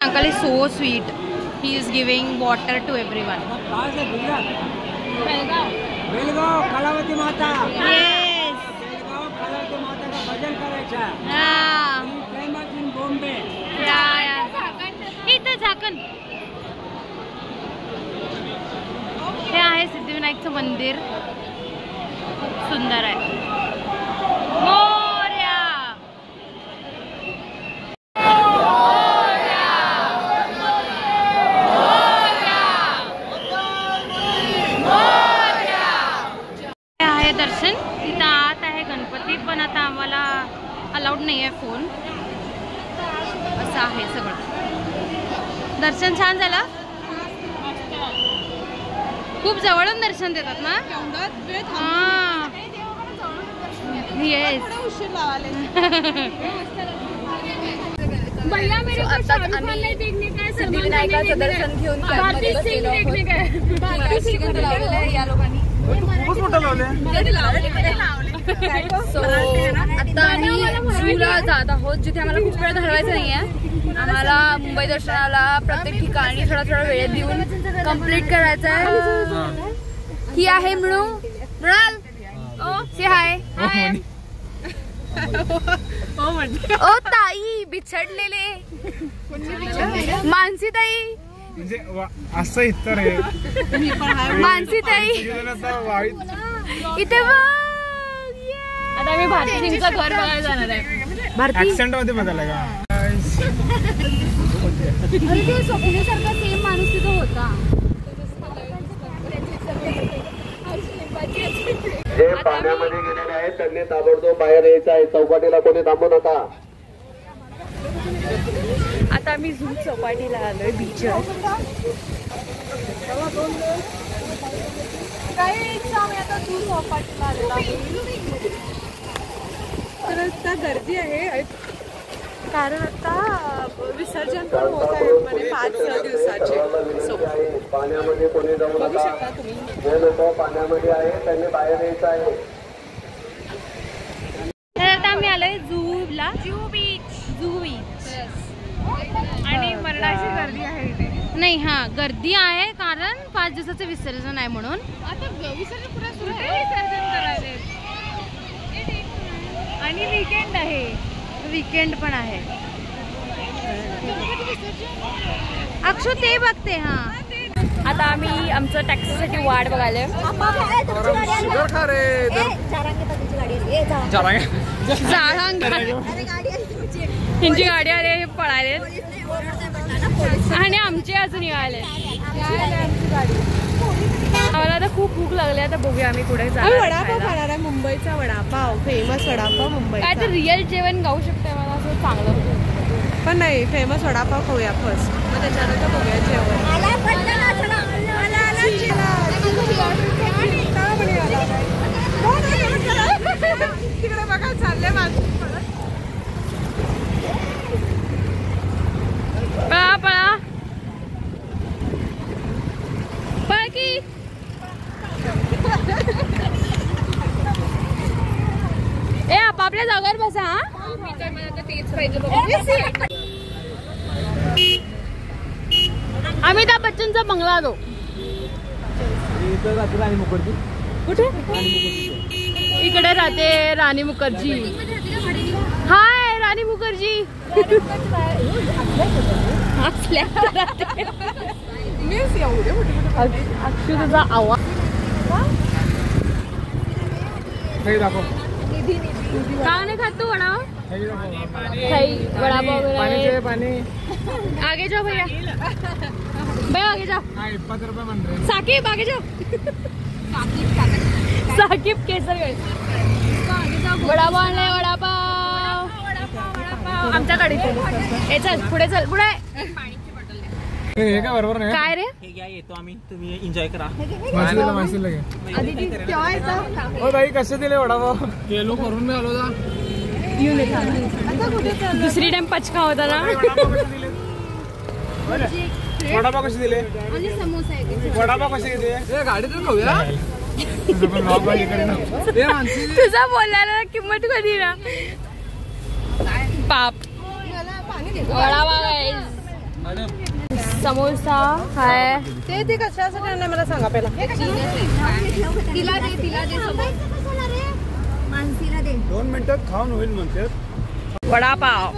A: Uncle is so sweet. He is giving water to everyone.
H: Belgaum Kalavati माता.
A: Yes.
H: बेलगाव कलावती माता का भजन करायचा.
A: Yeah.
H: Famous in Bombay.
A: इथं झाकण. हे आहे सिद्धिविनायकचं मंदिर. खूप सुंदर आहे. मोरया. दर्शन. तिथं आत आहे गणपती, पण आता आम्हाला अलाउड नाही आहे फोन. असं आहे सगळं. दर्शन छान झालं. खूप जवळून दर्शन देतात ना. येस.
F: सिद्धिविनायकाचं दर्शन घेऊन या लोकांनी आता आम्ही झूला जात आहोत, जिथे आम्हाला खूप वेळ घालवायचा नाही आहे. आम्हाला मुंबई दर्शनाला प्रत्येक ठिकाणी थोडा थोडा वेळ देऊन कम्प्लीट करायचं आहे. ही आहे मृणू. मृणाल से हाय. ओ ताई बिछडलेले. मानसी ताई.
E: म्हणजे असं इतर आहे.
F: मानसी ताई इथे बघ.
A: आता आम्ही भारती सिंगचं घर बघायला जाणार आहे.
F: भारती
E: ऍक्सेंट मध्ये बदलला का.
F: अरे ते स्वप्नेसारखा सेम माणूस तिथं होता.
D: जे पाण्यामध्ये गेलेले आहेत त्यांनी ताबडतोब बाहेर यायचं आहे. चौपाटीला कोणी थांबू नका.
A: आता आम्ही झूम चौपाटीला आलोय बीचवर.
C: तर गर्दी आहे. कारण आता विसर्जन पण होत आहे म्हणजे 5 दिवसाचे.
I: पाण्यामध्ये कोणी जाऊ नका. जे लोक पाण्यामध्ये आहे त्यांनी बाहेर यायचं आहे.
A: तर आता आम्ही आलोय जूला. जुहू बीच
C: आणि मरणाची गर्दी आहे इथे.
A: नाही हां गर्दी आहे कारण 5 दिवसाचं विसर्जन आहे म्हणून.
C: आता विसर्जन पुरा सुरू आहे. विसर्जन करायला आणि वीकेंड आहे.
A: वीकेंड पण आहे. अक्षु ते बघते. हां आता आम्ही आमचं टॅक्सीसाठी वाट बघायला. त्यांची गाडी आले हे पळाले आणि आमचे अजून आले. आम्हाला आता खूप भूक लागली. आता बघूया आम्ही कुठे जाणार.
C: वडापाव खाणार आहे. मुंबईचा वडापाव फेमस वडापाव मुंबई.
A: काय तर रिअल जेवण खाऊ शकते मला असं चांगलं
C: पण नाही. फेमस वडापाव खाऊया फर्स्ट मग त्याच्यानंतर बघूया जेवण. तिकडे बघा चालले माझं.
A: पळा पळा पळ की. ए आपापल्या जागेवर बसा. हा
C: तेच पाहिजे.
A: अमिताभ बच्चनचा बंगला दो. कुठे? इकडे राहते राणी मुखर्जी. हाय राणी मुखर्जी. अक्षु तुझा आवाज का नाही खात तू वडापाव? वडापाव वगैरे. आगे जाओ भैया. भैया आगे जाओ.
E: 20 रुपये बन रहे.
A: साकिब आगे जाओ. साकिब केसर वडापाव आणलाय. वडापाव आमच्या गाडीत. चल पुढे चल पुढे.
E: हे काय बरोबर नाही.
A: काय रे
B: येतो आम्ही. तुम्ही एन्जॉय करा.
E: ओ ताई कसे दिले वडापाव? गेलो करून मी आलो.
A: दुसरी टाइम पचका होता ना.
E: वडापाव कसे दिले? वडापाव कसे दिले? गाडीतून खाऊया.
A: तुझा बोलायला किंमत कधी ना. पाप वडापाव आहे. समोसा हाय.
C: ते कशासाठी आणलं मला सांगा पहिला.
F: तिला दे
E: 2 मिनिटात खाऊन होईल म्हणते.
A: वडापाव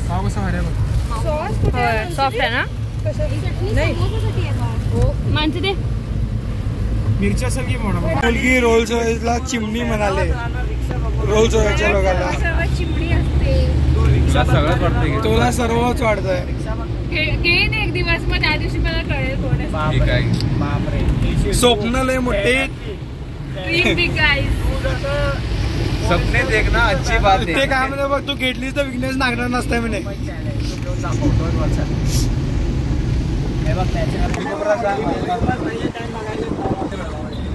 E: पाव कसा भारी आहे.
A: सॉफ्ट आहे ना. माणसे दे.
E: मिरची असेल की म्हणा. मुलगी रोल्स रॉयसला चिमणी म्हणाले. रोल्स रॉयसच्या लोकांना
C: चिमणी असते.
B: सगळंच वाटतंय.
E: तुला सर्वच वाटतंय.
C: घेईन एक दिवस मग त्या दिवशी मला कळेल कोण आहे.
E: स्वप्न लय मोठे.
B: सपने देखना अच्छी बात आहे.
E: ते काय म्हणे बघ तू घेतलीस तर विकनेस नागणार नसतंय म्हणे.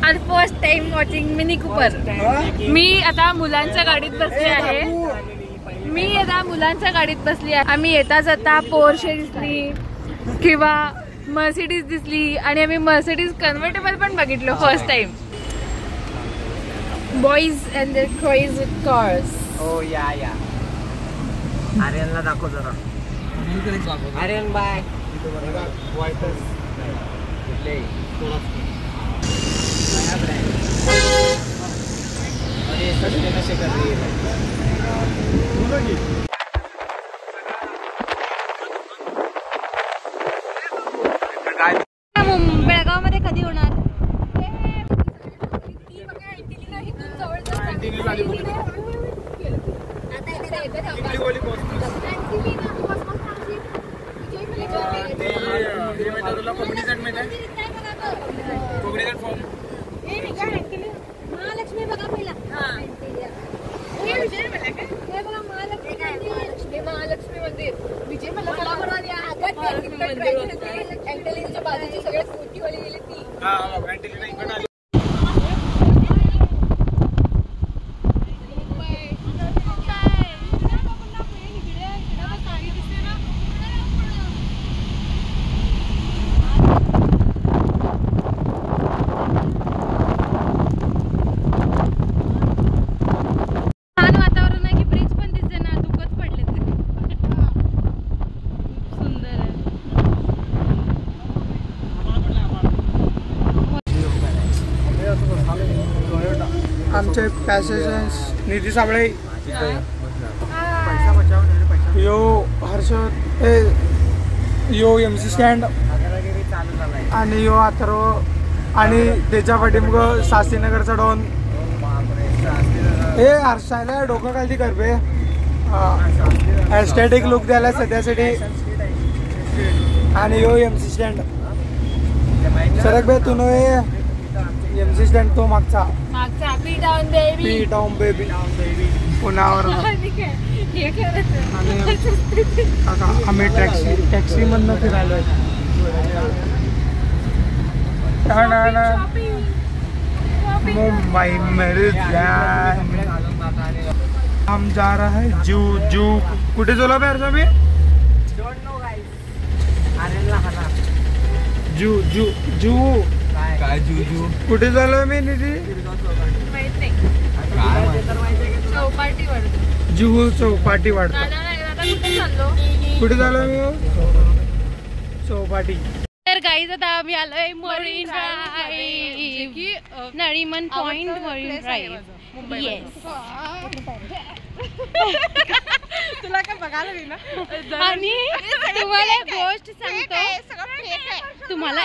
A: आज first time watching Mini Cooper. मी आता मुलांच्या गाडीत बसली आहे. आम्ही येता जाता पोर्शे दिसली किंवा मर्सिडीज दिसली आणि आम्ही मर्सिडीज कन्व्हर्टेबल पण बघितलं first time. Boys and their crazy cars.
B: हो या आर्यनला दाखव जरा. आर्यन बाय.
A: बेळगाव मध्ये कधी होणार?
F: महालक्ष्मी बघा पहिला. महालक्ष्मी मंदिर. विजय मला बाजूची सगळ्यात मोठी वाली गेली ती.
E: आमचे पॅसेंजर्स निधी साबळे, यो हर्षद, यो MC स्टँड आणि यो अथर्व आणि त्याच्या पाठीमागं शास्त्रीनगरचा डॉन. हे हर्षाला डोकं खाली करबे ॲस्थेटिक लुक द्यायला सध्यासाठी. आणि यो MC स्टँड सरक बे तू MC स्टँड तो मागचा पी डाऊन बेबी पुण्यावर. आम्ही टॅक्सी मधनं फिरायलो. मुंबई मेरे हम जा रहा है जू जू. कुठे चला बे हर्षा? जू जू जू काय जू जू कुठे झालो मी निधी? जुहू चौपाटी वाढतो. कुठे झालो मी? चौपाटी.
A: तर गाईज आता आम्ही आलोय मरीन ड्राईव्ह, नळीमन पॉइंट मरीन ड्राईव्ह. येस.
C: तुला काय बघायला नाही ना.
A: आणि तुम्हाला एक गोष्ट सांगतो, तुम्हाला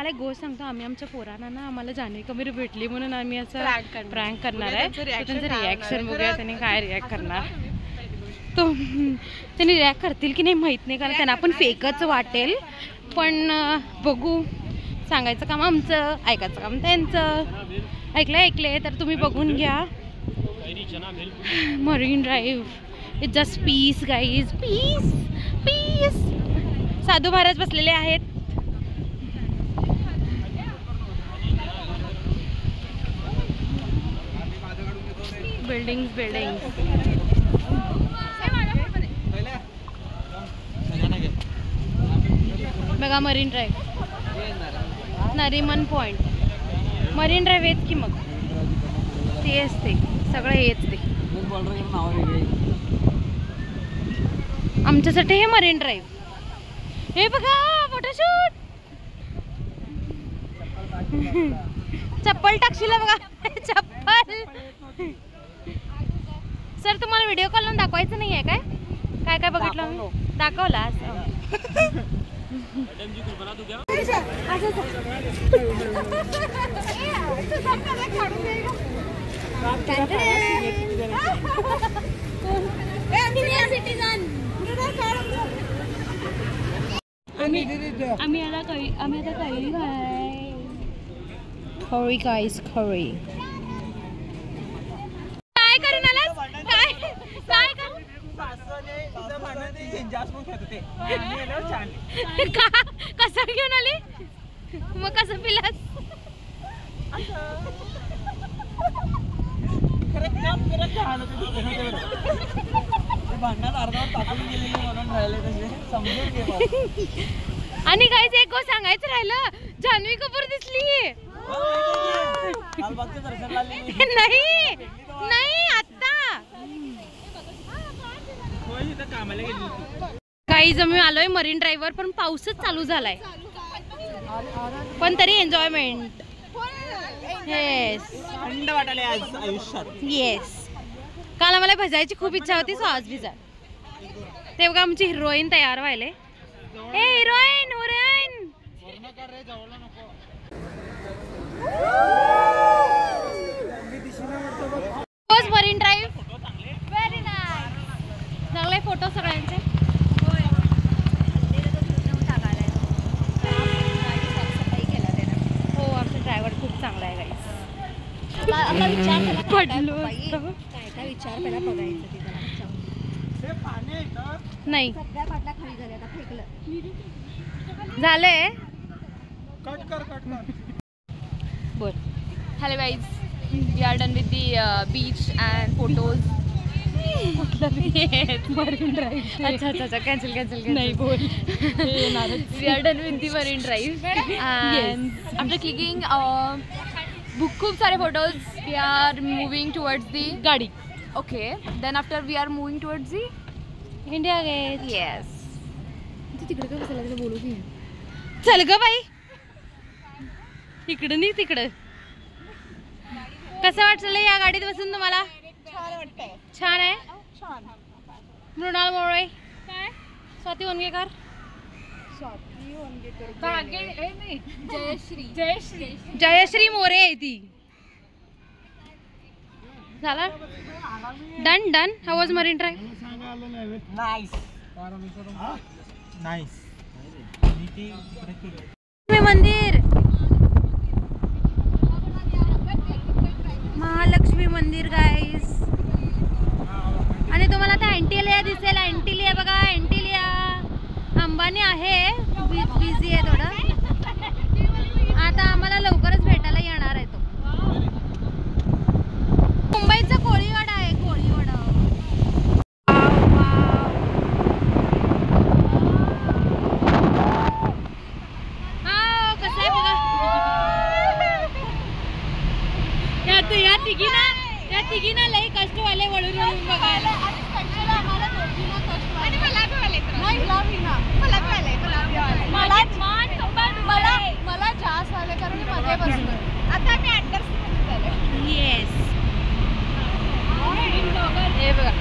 A: एक गोष्ट सांगतो. आम्ही आमच्या पोरांना ना आम्हाला जान्हवी कबीर भेटली म्हणून आम्ही असं प्रँक करणार आहे. त्यांचं रिॲक्शन बघूया त्यांनी काय रिॲक्ट करणार. तो त्यांनी रिॲक्ट करतील की नाही माहीत नाही, कारण त्यांना पण फेकच वाटेल. पण बघू. सांगायचं काम आमचं, ऐकायचं काम त्यांचं. ऐकले तर तुम्ही बघून घ्या. Marine Drive it's just peace guys, peace peace. साधू महाराज बसलेले आहेत. बिल्डिंग बघा. Marine Drive, Nariman point, marine Drive येत की मग तेच ते सगळं येत ते. आमच्यासाठी हे मरीन ड्राईव्ह. हे बघा फोटोशूट. चप्पल टाकशील बघा, चप्पल. सर तुम्हाला व्हिडिओ कॉल दाखवायचं नाही आहे काय काय बघितलं? दाखवला आम्ही आता काही खरी गाईस खरी. काय करून आलास? काय करू? कसं घेऊन आली मग? कसं पिलास? आणि काहीच एक गोष्ट सांगायचं राहिलं, जान्हवी कपूर दिसली. नाही आता काही आम्ही आलोय मरीन ड्राईव्हवर, पण पाऊसच चालू झालाय. पण तरी एन्जॉयमेंट. येस
B: थंड वाटायला आज आयुष्यात.
A: येस. काल आम्हाला भिजायची खूप इच्छा होती, सो आज भिजा. ते बघा आमची हिरोईन तयार व्हायले. ए heroine heroine Marine Drive very nice. चांगले फोटो सगळ्यांचे. हो आमचा ड्रायव्हर खूप चांगला आहे गाईस. पडलो काय विचार करा बघायचं नाही झालंय. बोल.
C: Hello guys, we are done with the beach and photos.
A: Marine drive. अच्छा कॅन्सल
C: नाही बोल. We are done with the marine drive and after clicking खूप सारे photos, we are moving towards the
A: गाडी.
C: Okay, then after we are moving towards the
A: India Gate.
C: yes. तिकडे काय बसायला लागलं बोलू की.
A: चल ग बाई इकडं नाही तिकडं. कसं वाटलं या गाडीत बसून तुम्हाला?
C: छान वाटतंय.
A: छान आहे.
C: छान.
A: मृणाल मोरे काय? स्वाती वनगेकर. जयश्री मोरे आहे ती. झाला डन डन. हाऊ वाज मरीन ड्राइव्ह?
E: नाईस.
A: मंदिर महालक्ष्मी मंदिर गाईस. आणि तुम्हाला आता अँटिलिया दिसेल. अँटिलिया बघा. अँटिलिया अंबानी आहे. बिझी आहे थोडं. आता आम्हाला लवकरच भेटायला येणार आहे तो. मुंबईचा कोळीवाडा आहे. कोळीवाडा. कसं आहे बघा. या तिघीना लई कष्टवाले वळून वळून बघायला.
C: मला जास्त आले कारण मी मध्ये बसलो. आता मी अंडरस्टँड झाले.
A: येस. हे बघा.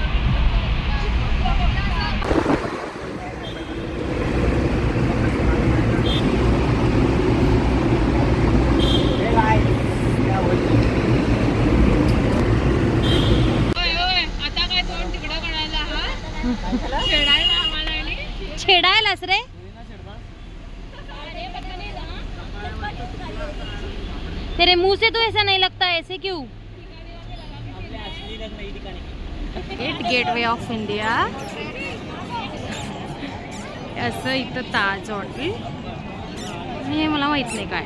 A: छेडायलास रे. तेरे मुंह से तो ऐसा नहीं लगता. ऐसे क्यों? गेटवे ऑफ इंडिया असं इथं ताज हॉटेल. हे मला माहित नाही काय.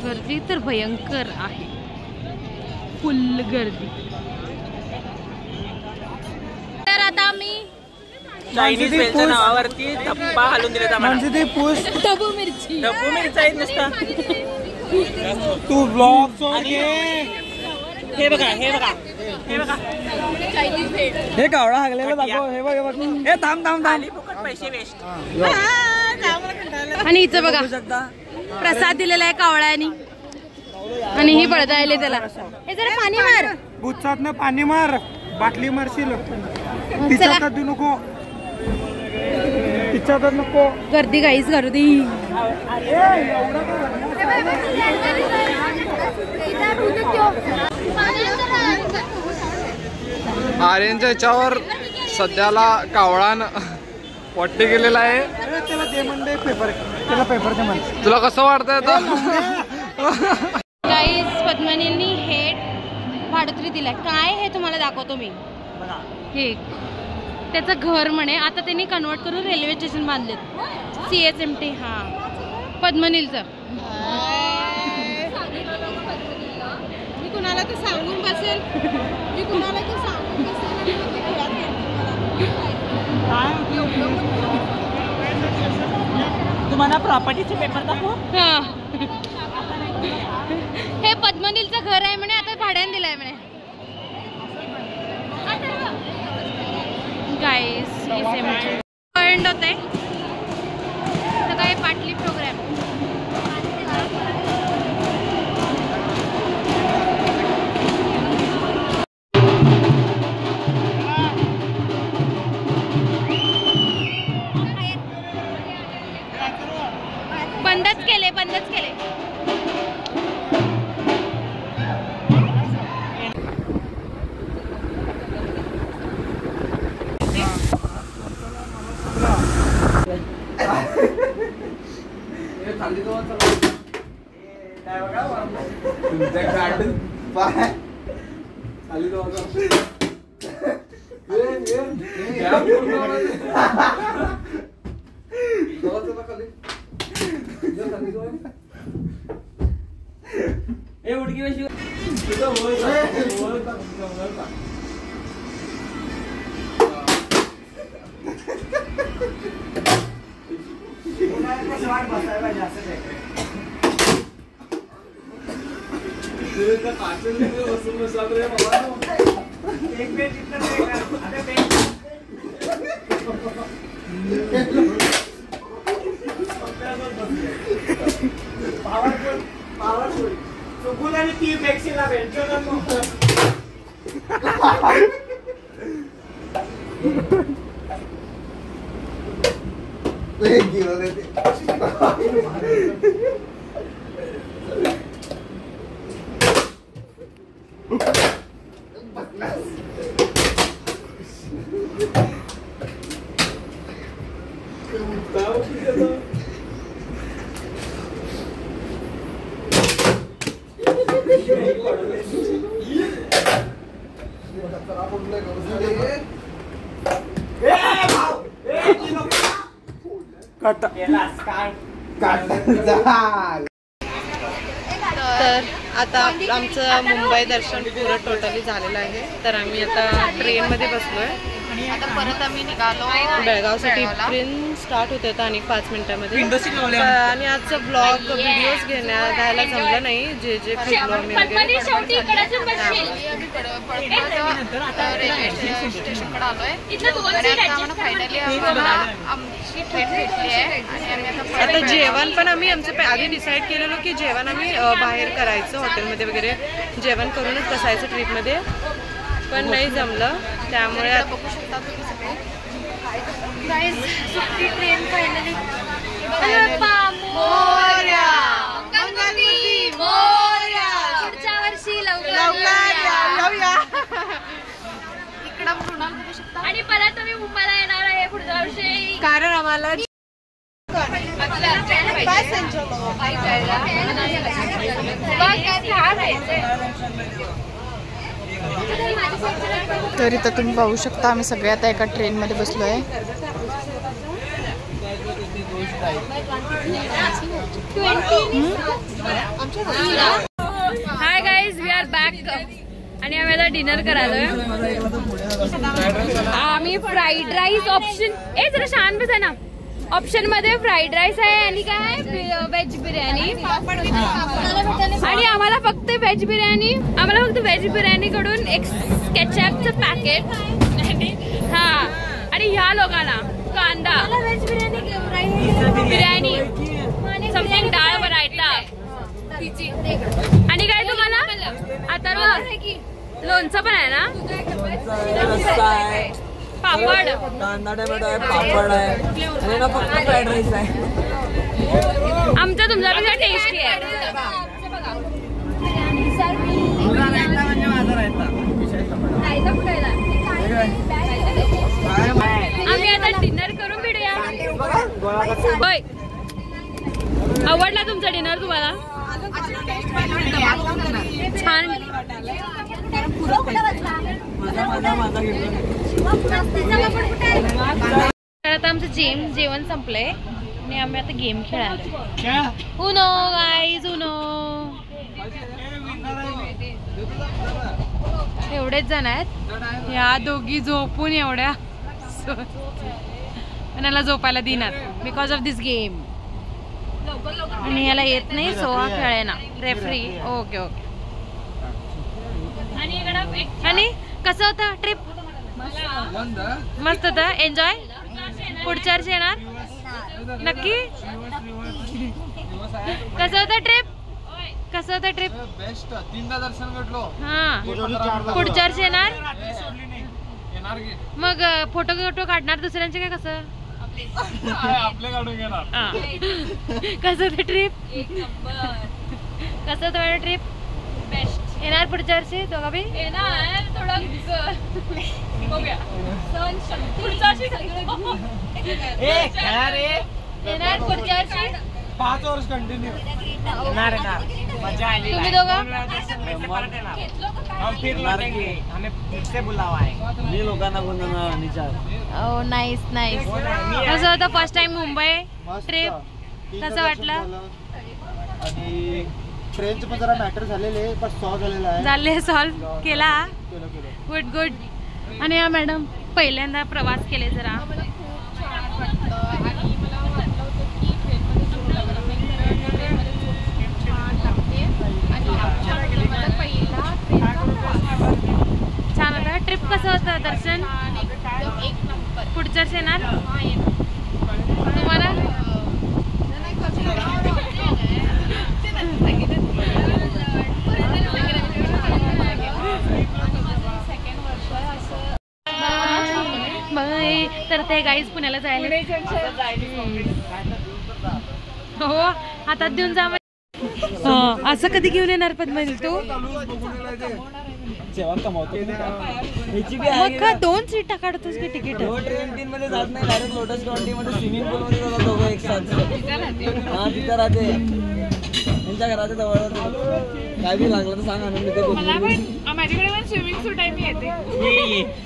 A: गर्दी तर भयंकर आहे. फुल गर्दी. तर आता मी
G: चायनीज वेलच्या नावावरती धप्पा घालून दिले
A: ढबू मिरची.
G: ढबू मिरची आहेत नुसता.
E: तू ब्लॉग
G: हे बघा हे बघा हे बघा.
E: हे कावळा हागलेला दाखव. हे बघ हे बघ. हे थांब थांब थांब.
G: फुकट पैसे वेस्ट.
A: आणि हिचं बघा प्रसाद दिलेला आहे कावळ्यानी. आणि ही पळतायले त्याला. हे जरा पाणी मार.
E: बुच्चातनं पाणी मार. बाटली मारशील. तिच्या हातात देऊ नको. तिच्या हातात नको.
A: गर्दी गाईस गर्दी.
B: आर्यनच्या ह्याच्यावर सध्याला कावळान पट्टी केलेला आहे.
E: त्याला दे म्हणते पेपर. त्याला पेपर दे म्हणते.
B: तुला कसं वाटतंय तो?
A: गाईस पद्मनीलनी हे भाडोत्री दिलाय. काय हे तुम्हाला दाखवतो मी. हे त्याचं घर म्हणे. आता त्यांनी कन्वर्ट करून रेल्वे स्टेशन बांधलेत. CSMT. हा पद्मनीलचं. मी कुणाला तर सांगून बसेल.
G: तुम्हाला प्रॉपर्टीचे पेपर दाखवू.
A: हा हे पद्मनीलचं घर आहे म्हणे. आता भाड्याने दिलंय म्हणे. गाईस एंड होते सकाळी पाटली प्रोग्राम. बंदच केले.
B: तुमच्या गार्डन पाय खाली
G: उडकी कशी
E: सुगुल आणि ती मॅक्सीला भेटतो ना
A: तर आता आमचं मुंबई दर्शन पुरं टोटली झालेलं आहे. तर आम्ही आता ट्रेनमध्ये बसलोय. आता परत आम्ही निघालो बेळगावसाठी. ट्रेन स्टार्ट होते आता आणि 5 मिनिटांमध्ये. आणि आजचा ब्लॉग व्हिडिओज घ्यायला जमलं नाही. जे जे फिरलो आम्ही वगैरे
C: रेल्वे स्टेशनकडे आलोय. फायनली आमची ट्रेन भेटली आहे आणि
A: आता जेवण पण आम्ही आमचं आधी डिसाईड केलेलो की जेवण आम्ही बाहेर करायचं हॉटेलमध्ये वगैरे जेवण करूनच बसायचं ट्रिपमध्ये, पण नाही जमलं. त्यामुळे
C: बघू शकता तुम्ही सगळे
A: ट्रेन फायनली
C: पुढच्या वर्षी इकडं मृणाल बघू शकता. आणि परत तुम्ही मुंबईला येणार आहे पुढच्या वर्षी,
A: कारण आम्हाला
C: तर इथं तुम्ही पाहू शकता आम्ही सगळे आता एका ट्रेन मध्ये बसलो आहे.
A: Hi guys, we are back आणि आम्ही आता डिनर करायलोय. आम्ही फ्राईड राईस ऑप्शन जरा शांत बसा ना. ऑप्शन मध्ये फ्राईड राईस आहे आणि काय व्हेज बिर्याणी. आणि आम्हाला फक्त व्हेज बिर्याणी कडून एक केचपचं पॅकेट. हा, आणि ह्या लोकांना कांदा बिर्याणी समथिंग डाळ बनायचा. आणि काय तुम्हाला आता लोणचं पण आहे ना, पापड,
G: कांदा टोमॅटो आहे, पापड आहे आणि ना फक्त फ्राईड राईस आहे.
A: आमचा तुमच्यापेक्षा टेस्टी आहे. आम्ही आता डिनर करून भेटूया. होय, आवडला तुमचा डिनर तुम्हाला? छान. आता आमचं जेवण संपलंय आणि आम्ही आता गेम खेळायला. Uno guys, Uno. एवढेच जण आहेत. या दोघी झोपून एवढ्या याला झोपायला देणार बिकॉज ऑफ दिस गेम. आणि याला येत नाही सो हा खेळेना. Referee okay okay. आणि कसं होतं ट्रिप? मस्त होतं. एन्जॉय. पुढच्या वर्षी येणार नक्की. कसं होतं ट्रिप? कसं होतं ट्रिप?
B: बेस्ट. 3दा दर्शन भेटलो.
A: हा, पुढच्या वर्षी येणार. मग फोटो काढणार दुसऱ्यांचे काय? कसं
B: आपले काढून घेणार.
A: कसं होतं ट्रिप? कसं होतं मॅडम ट्रिप? बेस्ट. येणार पुढच्या वर्षी दोघा बी? येणार. थोडं बघूया. पुढच्या वर्षी येणार. पुढच्या वर्षी
E: 5 वर्ष कंटिन्यू येणार. मजा आली.
A: तुम्ही दोघं
G: मी लोकांना बोलणार.
A: ओ नाईस नाईस. कसं होतं फर्स्ट टाइम मुंबई ट्रिप? कसं वाटलं?
B: आणि ट्रेनचं पण जरा मॅटर झालेले पण सॉल्व झालेला आहे.
A: झाले सॉल्व केला. Good good. आणि या मॅडम पहिल्यांदा प्रवास केले जरा. छान होतं. ट्रिप कसं होतं दर्शन? पुढच्या वर्षी येणार तुम्हाला? आहे गाईज पुण्याला जायला. हो हातात देऊन जा. असं कधी घेऊन येणार पद्मनी तू? मग का 2 सीटा काढतोस की तिकीट?
G: ट्रेन 3 मध्ये जात नाही, डायरेक्ट लोटस ग्राउंड मध्ये स्विमिंग पूल मध्ये जातात दोघं एक साथ. हा तिथं राहते त्यांच्या घराच्या जवळ. काय बी लागलं तर सांग आणून देते.
C: माझ्याकडे पण स्विमिंग सूट आहे, मी येते.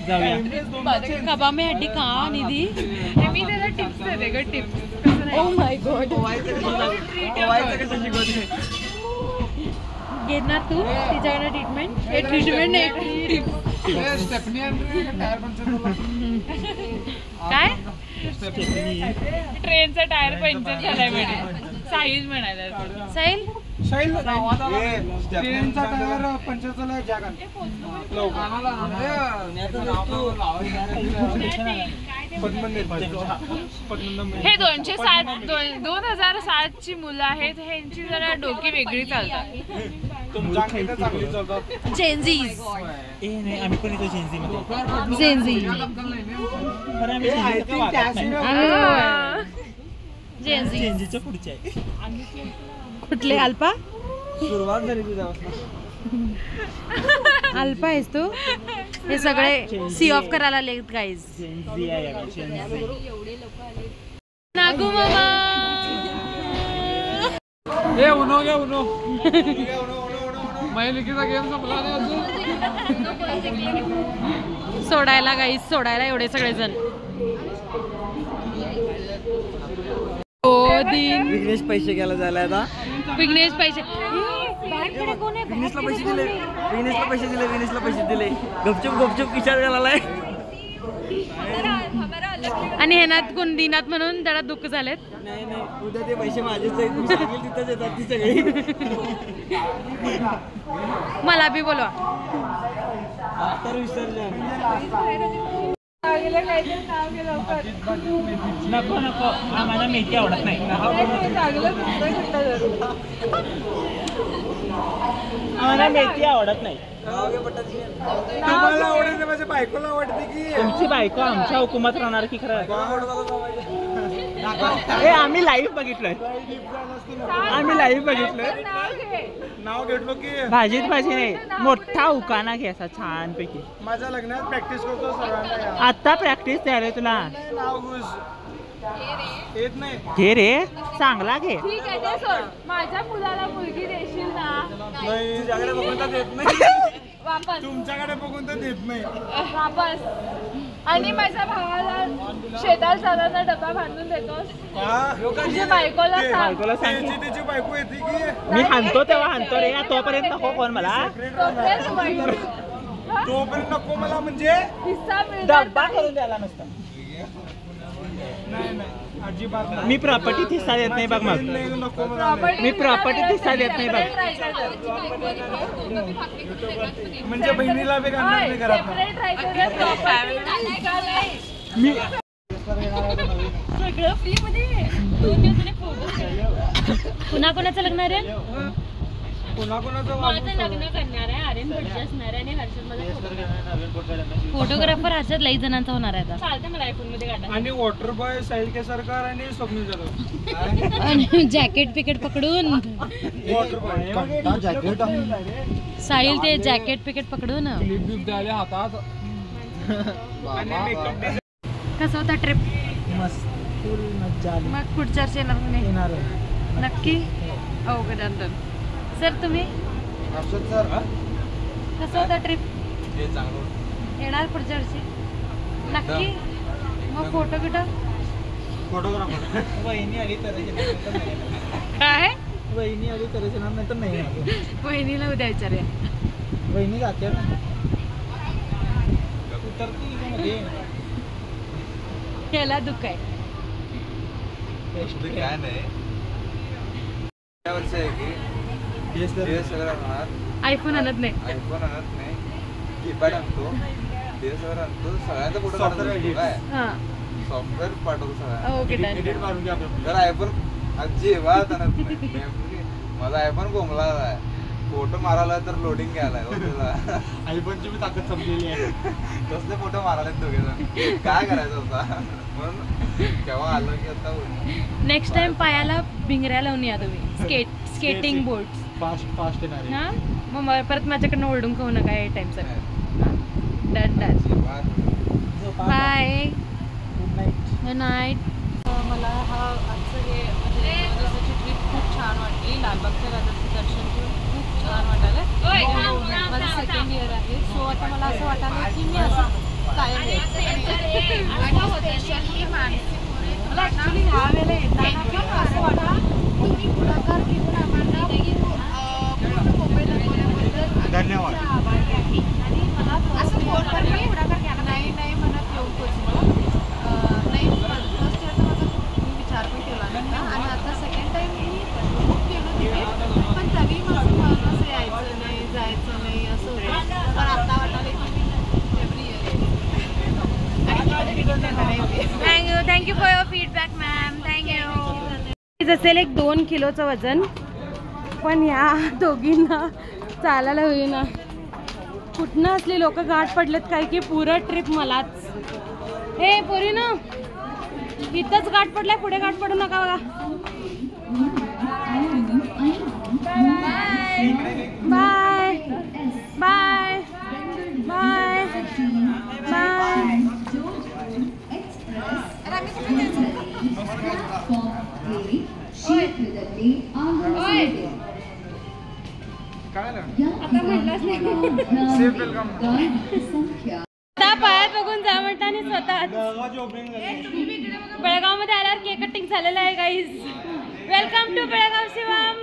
G: जाऊया.
A: कबा में हड्डी का निधी?
C: मी त्याला टिप्स देते ग, टिप्स.
A: Oh my God. घेणार तू तिच्याकडे ट्रीटमेंट? ट्रीटमेंट नाही, काय?
C: ट्रेनचा टायर पंक्चर झालाय म्हणे. साहिल म्हणाला.
A: साहिल
E: ट्रेनचा टायर पंक्चर झालाय जागा.
C: हे 2007 ची मुलं आहेत, ह्यांची जरा डोकी वेगळी चालतात.
A: जेनझीज.
G: आम्ही पण येतो जेनझी मध्ये.
A: जेनझी.
G: जेनझीच्या पुढचे आहे.
A: कुठले? अल्पा?
G: सुरुवात झाली तुझ्यापासून.
A: अल्पा आहेस तू? हे सगळे सी ऑफ करायला आले गाईज. नागू मामा.
E: ए उनो घ्या उनो. महिलिकीचा गेम संपला नाही अजून.
A: सोडायला गाईज, सोडायला एवढे सगळेजण.
G: विघ्नेश पैसे घ्यायला झालाय आता.
A: विघ्नेश पैसे.
G: विघ्नेशला पैसे दिले. विघ्नेशला पैसे दिले. गपचूप विचार घालाय.
A: आणि ह्यानात कोण दिनात म्हणून जरा दुःख झालेत.
G: नाही उद्या ते पैसे माझेच आहेत. तू सांगेल तिथंच येतात ती सगळी.
A: मला बी बोलवा.
G: तर विसर्जन. नको आम्हाला मेथी आवडत नाही. आम्हाला मेथी आवडत नाही.
E: तुम्हाला आवडते, माझ्या बायकोला आवडते की?
G: तुमची बायको आमच्या हुकुमात राहणार की खरं? आम्ही लाईव्ह बघितलंय.
E: नाव घेतलो की
G: भाजी नाही, मोठा उकाना घ्यायचा छान पैकी.
E: माझ्या लग्नात प्रॅक्टिस करतो सर्वांना.
G: आता प्रॅक्टिस द्यायला तुला.
E: नाव घुस येत नाही.
G: घे रे, चांगला घे.
C: ठीक आहे ते सोड. माझ्या मुलाला मुलगी देशील ना?
E: नाही, तुझ्याकडे बघून तर देत नाही.
C: वापस.
E: तुमच्याकडे बघून तर देत नाही.
C: वापस. आणि माझ्या भावाला शेतात जाताना डबा बांधून देतोस. तुझ्या बायकोला सांग.
E: त्याची बायको येते की?
G: मी हाणतो तेव्हा हाणतो रे. तोपर्यंत नको कोण मला.
E: तोपर्यंत नको मला म्हणजे
G: डब्बा करून द्यायला नसतं.
E: अजिबात
G: मी प्रॉपर्टी हिस्सा देत नाही बघ. मग मी प्रॉपर्टी हिस्सा देत नाही बघ.
E: म्हणजे बहिणीला बी घालणार नाही घरात.
G: मी
A: सगळं फ्री मध्ये 2 दिवसाने फोटो. पुन्हा कोणाचं लग्न रे?
E: कोणाचं
A: माझं लग्न करणार आहे. आर्यन भटजी असणार आहे आणि हर्षद माझा फोटोग्राफर. हर्षद लई जणांचा होणार आहे आता. चालतं मला आयफोन मध्ये काढा.
E: आणि वॉटर बॉय साहिल केसरकर आणि स्वप्नील जाधव.
A: आणि जॅकेट पिकेट पकडून.
E: Water boy jacket.
A: साहिल ते जॅकेट पिकेट पकडून
E: क्लिप बिप द्यायला हातात.
A: कसं होता ट्रिप?
G: मस्त फुल मज्जा आली.
A: मग पुढच्या वर्षी येणार नाही?
G: येणार
A: नक्की. Okay done. सर तुम्ही कसं होता ट्रिप? येणार पुढच्या वर्षी नक्की? मग फोटो
E: फोटोग्राफर.
G: वहिनी आली तर
A: काय?
G: वहिनी आली तर नाही तर नाही.
A: वहिनीला उद्या विचारूया.
G: वहिनी जाते ना. उतरती
A: याला दुःख आहे.
B: काय नाही या वर्षी आहे की DSLR आणणार.
A: आयफोन आणत नाही.
B: आयफोन आणत नाही. कीपॅड आणतो. DSLR आणतो. सगळ्यांचा फोटो काढतो. काय सॉफ्टवेअर पाठवतो सगळ्यांना.
A: Okay done.
B: तर आयफोन जेव्हा आणत नाही. माझा आयफोन गोमला आहे. फोटो
D: फोटो मारायला तर लोडिंग घ्यायला
B: आई पण तुम्ही ताकद संपलेली आहे.
D: तसले फोटो मारायला दोघे जण काय करायचं होता म्हणून केव्हा आलं की आता
A: नेक्स्ट टाइम पायाला भिंगऱ्या लावून या तुम्ही. स्केटिंग बोर्ड
B: फास्ट येणार आहे.
A: हां मग परत माझ्याकडनं ओरडून खाऊ नका या टाइमचं. Done bye good night. मला हा आजचं हे म्हणजे दिवसाची ट्रिप खूप छान वाटली. लालबागच्या राजाचं दर्शन घेऊन खूप छान वाटायला. माझं सेकंड इयर आहे. सो आता मला असं वाटायला की मी असं कायम यायचं. मला ॲक्च्युली ह्या वेळेला येताना पण असं वाटलं तुम्ही पुढाकार घेऊन आम्हाला पूर्ण मुंबईला बोलल्याबद्दल
B: धन्यवाद.
A: आभारी आहे. आणि मला असं पुढाकार घ्यायला नाही म्हणत येऊन पोचलं नाही. फर्स्ट इयर तर माझा मी विचार पण केला नाही आणि आता सेकंड टाईम मी खूप केलं तिथे. पण तरी माझं मन असं यायचं नाही जायचं नाही असं होतं. पण आता वाटायला की मी every year. Thank you for your feedback ma'am. Thank you. असेल एक 2 किलोचं वजन पण या दोघींना चालायला होईना. कुठनं असली लोक गाठ पडलेत काय की पुरं ट्रिप मलाच. हे पोरी ना इथंच गाठ पडलाय पुढे गाठ पडू नका बघा. Bye bye bye bye. पायात बघून जा म्हणता आणि स्वतः बेळगाव मध्ये आल्यावर केक कटिंग झालेलं आहे guys. Welcome to Belgaum Shivam.